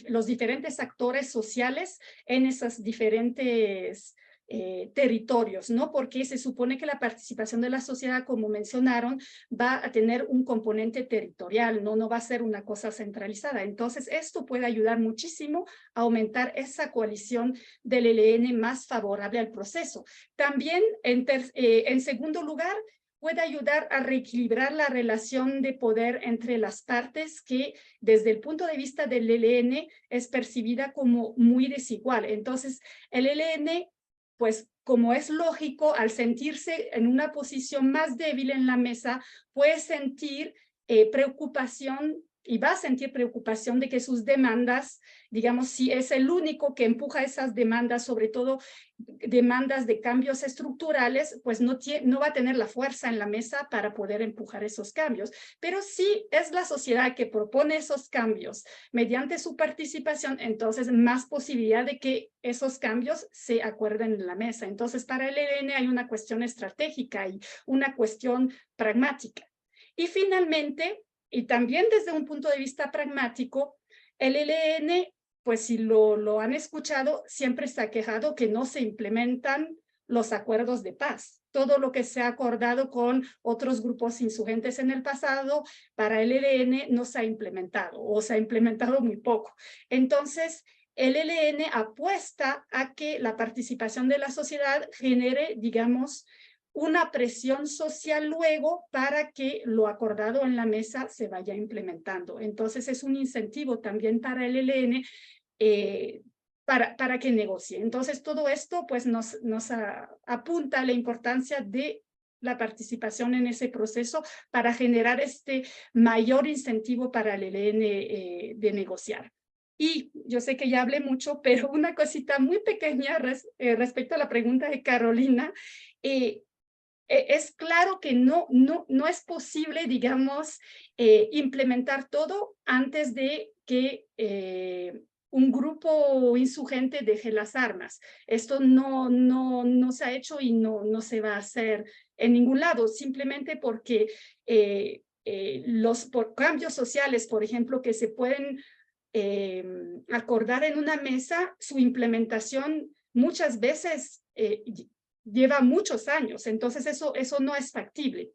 los diferentes actores sociales en esas diferentes territorios, ¿no? Porque se supone que la participación de la sociedad, como mencionaron, va a tener un componente territorial, no va a ser una cosa centralizada. Entonces, esto puede ayudar muchísimo a aumentar esa coalición del ELN más favorable al proceso. También, en segundo lugar, puede ayudar a reequilibrar la relación de poder entre las partes que desde el punto de vista del ELN es percibida como muy desigual. Entonces, el ELN, pues como es lógico, al sentirse en una posición más débil en la mesa, puede sentir preocupación y va a sentir preocupación de que sus demandas, digamos, si es el único que empuja esas demandas, sobre todo demandas de cambios estructurales, pues no va a tener la fuerza en la mesa para poder empujar esos cambios. Pero si es la sociedad que propone esos cambios mediante su participación, entonces más posibilidad de que esos cambios se acuerden en la mesa. Entonces, para el ELN hay una cuestión estratégica y una cuestión pragmática. Y finalmente, y también desde un punto de vista pragmático, el ELN, pues si lo han escuchado, siempre se ha quejado que no se implementan los acuerdos de paz. Todo lo que se ha acordado con otros grupos insurgentes en el pasado, para el ELN no se ha implementado o se ha implementado muy poco. Entonces, el ELN apuesta a que la participación de la sociedad genere, digamos, una presión social luego para que lo acordado en la mesa se vaya implementando. Entonces es un incentivo también para el ELN para que negocie. Entonces todo esto pues nos apunta a la importancia de la participación en ese proceso para generar este mayor incentivo para el ELN de negociar. Y yo sé que ya hablé mucho, pero una cosita muy pequeña respecto a la pregunta de Carolina, es claro que no es posible, digamos, implementar todo antes de que un grupo insurgente deje las armas. Esto no se ha hecho y no se va a hacer en ningún lado, simplemente porque los cambios sociales, por ejemplo, que se pueden acordar en una mesa, su implementación muchas veces lleva muchos años, entonces eso no es factible.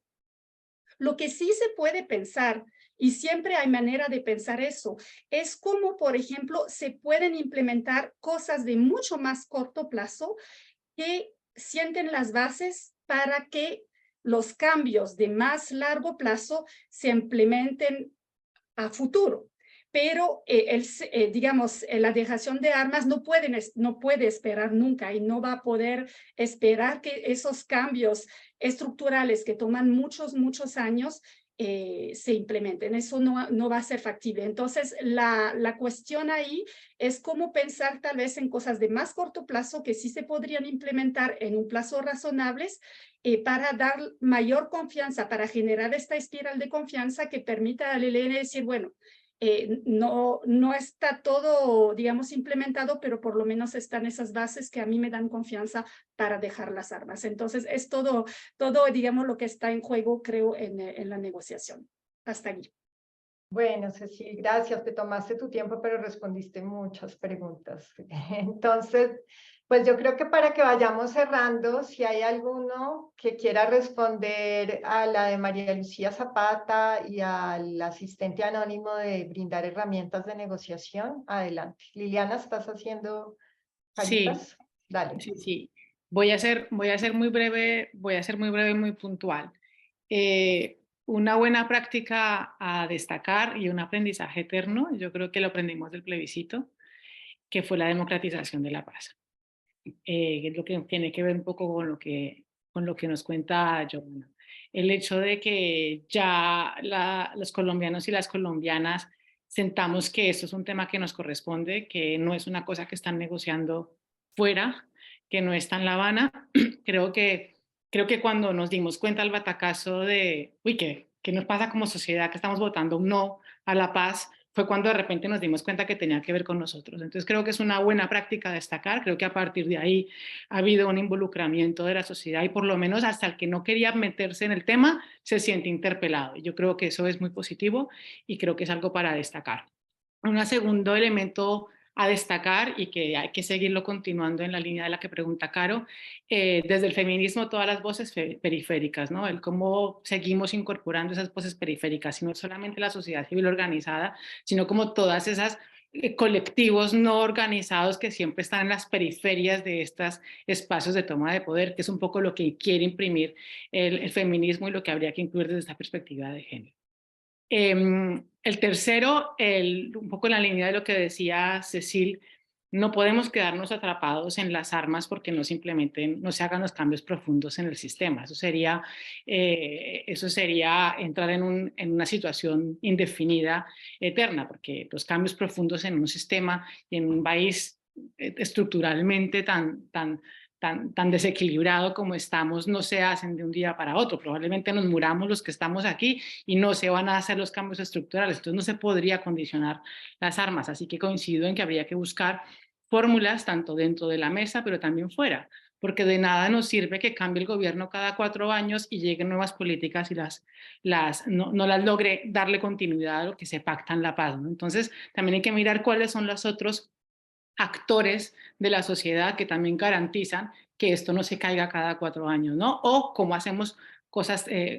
Lo que sí se puede pensar, y siempre hay manera de pensar eso, es cómo, por ejemplo, se pueden implementar cosas de mucho más corto plazo que sienten las bases para que los cambios de más largo plazo se implementen a futuro. Pero digamos, la dejación de armas no puede esperar nunca y no va a poder esperar que esos cambios estructurales que toman muchos años se implementen. Eso no va a ser factible. Entonces, la cuestión ahí es cómo pensar tal vez en cosas de más corto plazo que sí se podrían implementar en un plazo razonables para dar mayor confianza, para generar esta espiral de confianza que permita al ELN decir, bueno, no está todo, digamos, implementado, pero por lo menos están esas bases que a mí me dan confianza para dejar las armas. Entonces, es todo, digamos, lo que está en juego, creo, en la negociación. Hasta aquí. Bueno, Ceci, gracias. Te tomaste tu tiempo, pero respondiste muchas preguntas. Entonces, pues yo creo que para que vayamos cerrando, si hay alguno que quiera responder a la de María Lucía Zapata y al asistente anónimo de brindar herramientas de negociación, adelante. Liliana, ¿estás haciendo caritas? Sí, Dale. sí. Voy a ser muy breve, y muy puntual. Una buena práctica a destacar y un aprendizaje eterno, yo creo que lo aprendimos del plebiscito, que fue la democratización de la paz. Es lo que tiene que ver un poco con lo que nos cuenta Joana. El hecho de que ya los colombianos y las colombianas sentamos que esto es un tema que nos corresponde, que no es una cosa que están negociando fuera, que no está en La Habana. Creo que cuando nos dimos cuenta al batacazo de, uy, ¿qué nos pasa como sociedad que estamos votando un no a la paz? Fue cuando de repente nos dimos cuenta que tenía que ver con nosotros. Entonces creo que es una buena práctica destacar, creo que a partir de ahí ha habido un involucramiento de la sociedad y por lo menos hasta el que no quería meterse en el tema se siente interpelado. Y yo creo que eso es muy positivo y creo que es algo para destacar. Un segundo elemento a destacar y que hay que seguirlo continuando en la línea de la que pregunta Caro, desde el feminismo todas las voces periféricas, ¿no? El cómo seguimos incorporando esas voces periféricas, y no solamente la sociedad civil organizada, sino como todas esas colectivos no organizados que siempre están en las periferias de estos espacios de toma de poder, que es un poco lo que quiere imprimir el feminismo y lo que habría que incluir desde esta perspectiva de género. El tercero, un poco en la línea de lo que decía Cecil, no podemos quedarnos atrapados en las armas porque no se hagan los cambios profundos en el sistema. Eso sería entrar en una situación indefinida, eterna, porque los cambios profundos en un sistema y en un país estructuralmente tan desequilibrado como estamos no se hacen de un día para otro. Probablemente nos muramos los que estamos aquí y no se van a hacer los cambios estructurales. Entonces no se podría condicionar las armas. Así que coincido en que habría que buscar fórmulas tanto dentro de la mesa pero también fuera, porque de nada nos sirve que cambie el gobierno cada 4 años y lleguen nuevas políticas y no las logre darle continuidad a lo que se pacta en la paz, ¿no? Entonces también hay que mirar cuáles son los otros actores de la sociedad que también garantizan que esto no se caiga cada 4 años, ¿no? O cómo hacemos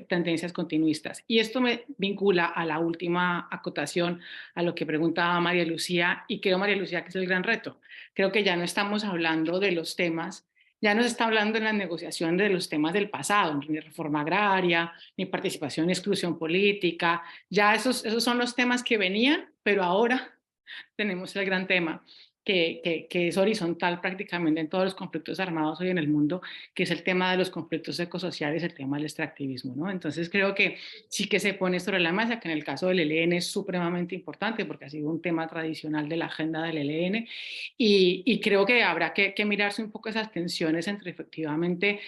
tendencias continuistas. Y esto me vincula a la última acotación, a lo que preguntaba María Lucía, y creo, María Lucía, que es el gran reto. Creo que ya no estamos hablando de los temas, ya no se está hablando en la negociación de los temas del pasado, ni reforma agraria, ni participación y exclusión política, ya esos son los temas que venían, pero ahora tenemos el gran tema que es horizontal prácticamente en todos los conflictos armados hoy en el mundo, que es el tema de los conflictos ecosociales, el tema del extractivismo, ¿no? Entonces creo que sí que se pone sobre la mesa, que en el caso del ELN es supremamente importante porque ha sido un tema tradicional de la agenda del ELN, y creo que habrá que mirarse un poco esas tensiones entre efectivamente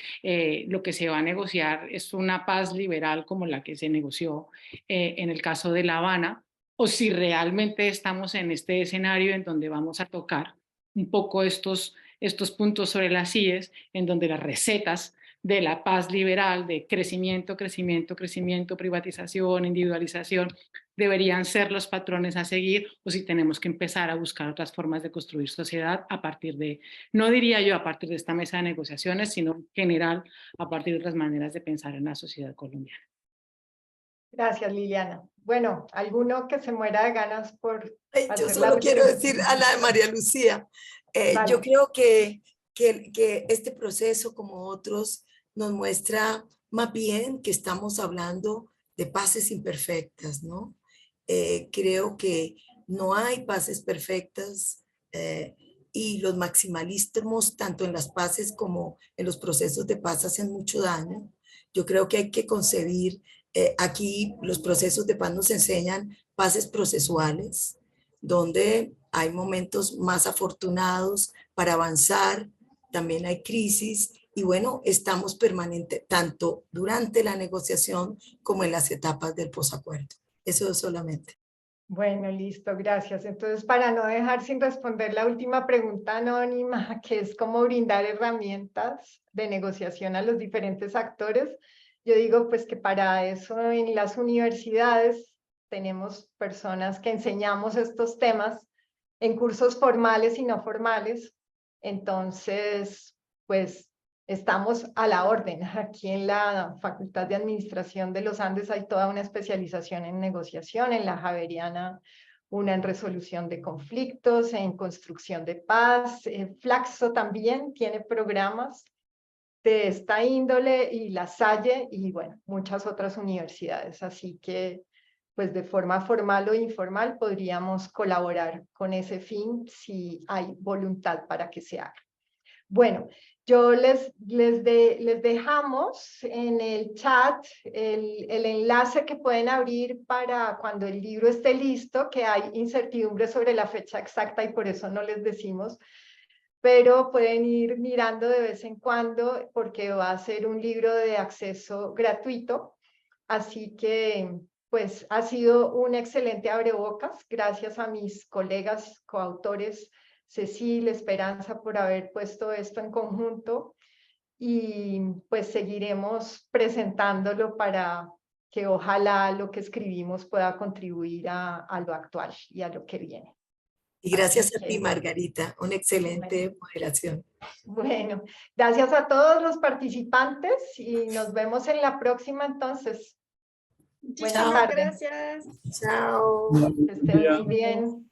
lo que se va a negociar es una paz liberal como la que se negoció en el caso de La Habana, o si realmente estamos en este escenario en donde vamos a tocar un poco estos puntos sobre las IES, en donde las recetas de la paz liberal, de crecimiento, privatización, individualización, deberían ser los patrones a seguir, o si tenemos que empezar a buscar otras formas de construir sociedad a partir de, no diría yo a partir de esta mesa de negociaciones, sino en general a partir de otras maneras de pensar en la sociedad colombiana. Gracias, Liliana. Bueno, ¿alguno que se muera de ganas por yo solo quiero decir a la de María Lucía, vale. Yo creo que este proceso, como otros, nos muestra más bien que estamos hablando de paces imperfectas, ¿no? Creo que no hay paces perfectas y los maximalismos, tanto en las paces como en los procesos de paz, hacen mucho daño. Yo creo que hay que concebir aquí los procesos de paz nos enseñan paces procesuales, donde hay momentos más afortunados para avanzar, también hay crisis, y bueno, estamos permanentes tanto durante la negociación como en las etapas del posacuerdo. Eso solamente. Bueno, listo, gracias. Entonces, para no dejar sin responder la última pregunta anónima, que es cómo brindar herramientas de negociación a los diferentes actores, yo digo pues que para eso en las universidades tenemos personas que enseñamos estos temas en cursos formales y no formales. Entonces, pues estamos a la orden. Aquí en la Facultad de Administración de los Andes hay toda una especialización en negociación, en la Javeriana una en resolución de conflictos, en construcción de paz. Flaxo también tiene programas de esta índole y La Salle y bueno, muchas otras universidades. Así que pues de forma formal o informal podríamos colaborar con ese fin si hay voluntad para que se haga. Bueno, yo les dejamos en el chat el enlace que pueden abrir para cuando el libro esté listo, que hay incertidumbre sobre la fecha exacta y por eso no les decimos, pero pueden ir mirando de vez en cuando porque va a ser un libro de acceso gratuito. Así que, pues, ha sido un excelente abrebocas. Gracias a mis colegas coautores, Cecilia, Esperanza, por haber puesto esto en conjunto. Y pues seguiremos presentándolo para que ojalá lo que escribimos pueda contribuir a lo actual y a lo que viene. Y gracias Así a ti, que, Margarita. Una excelente moderación. bueno, gracias a todos los participantes y nos vemos en la próxima entonces. Buenas Muchísimas tardes. gracias. Chao. Que estén muy bien.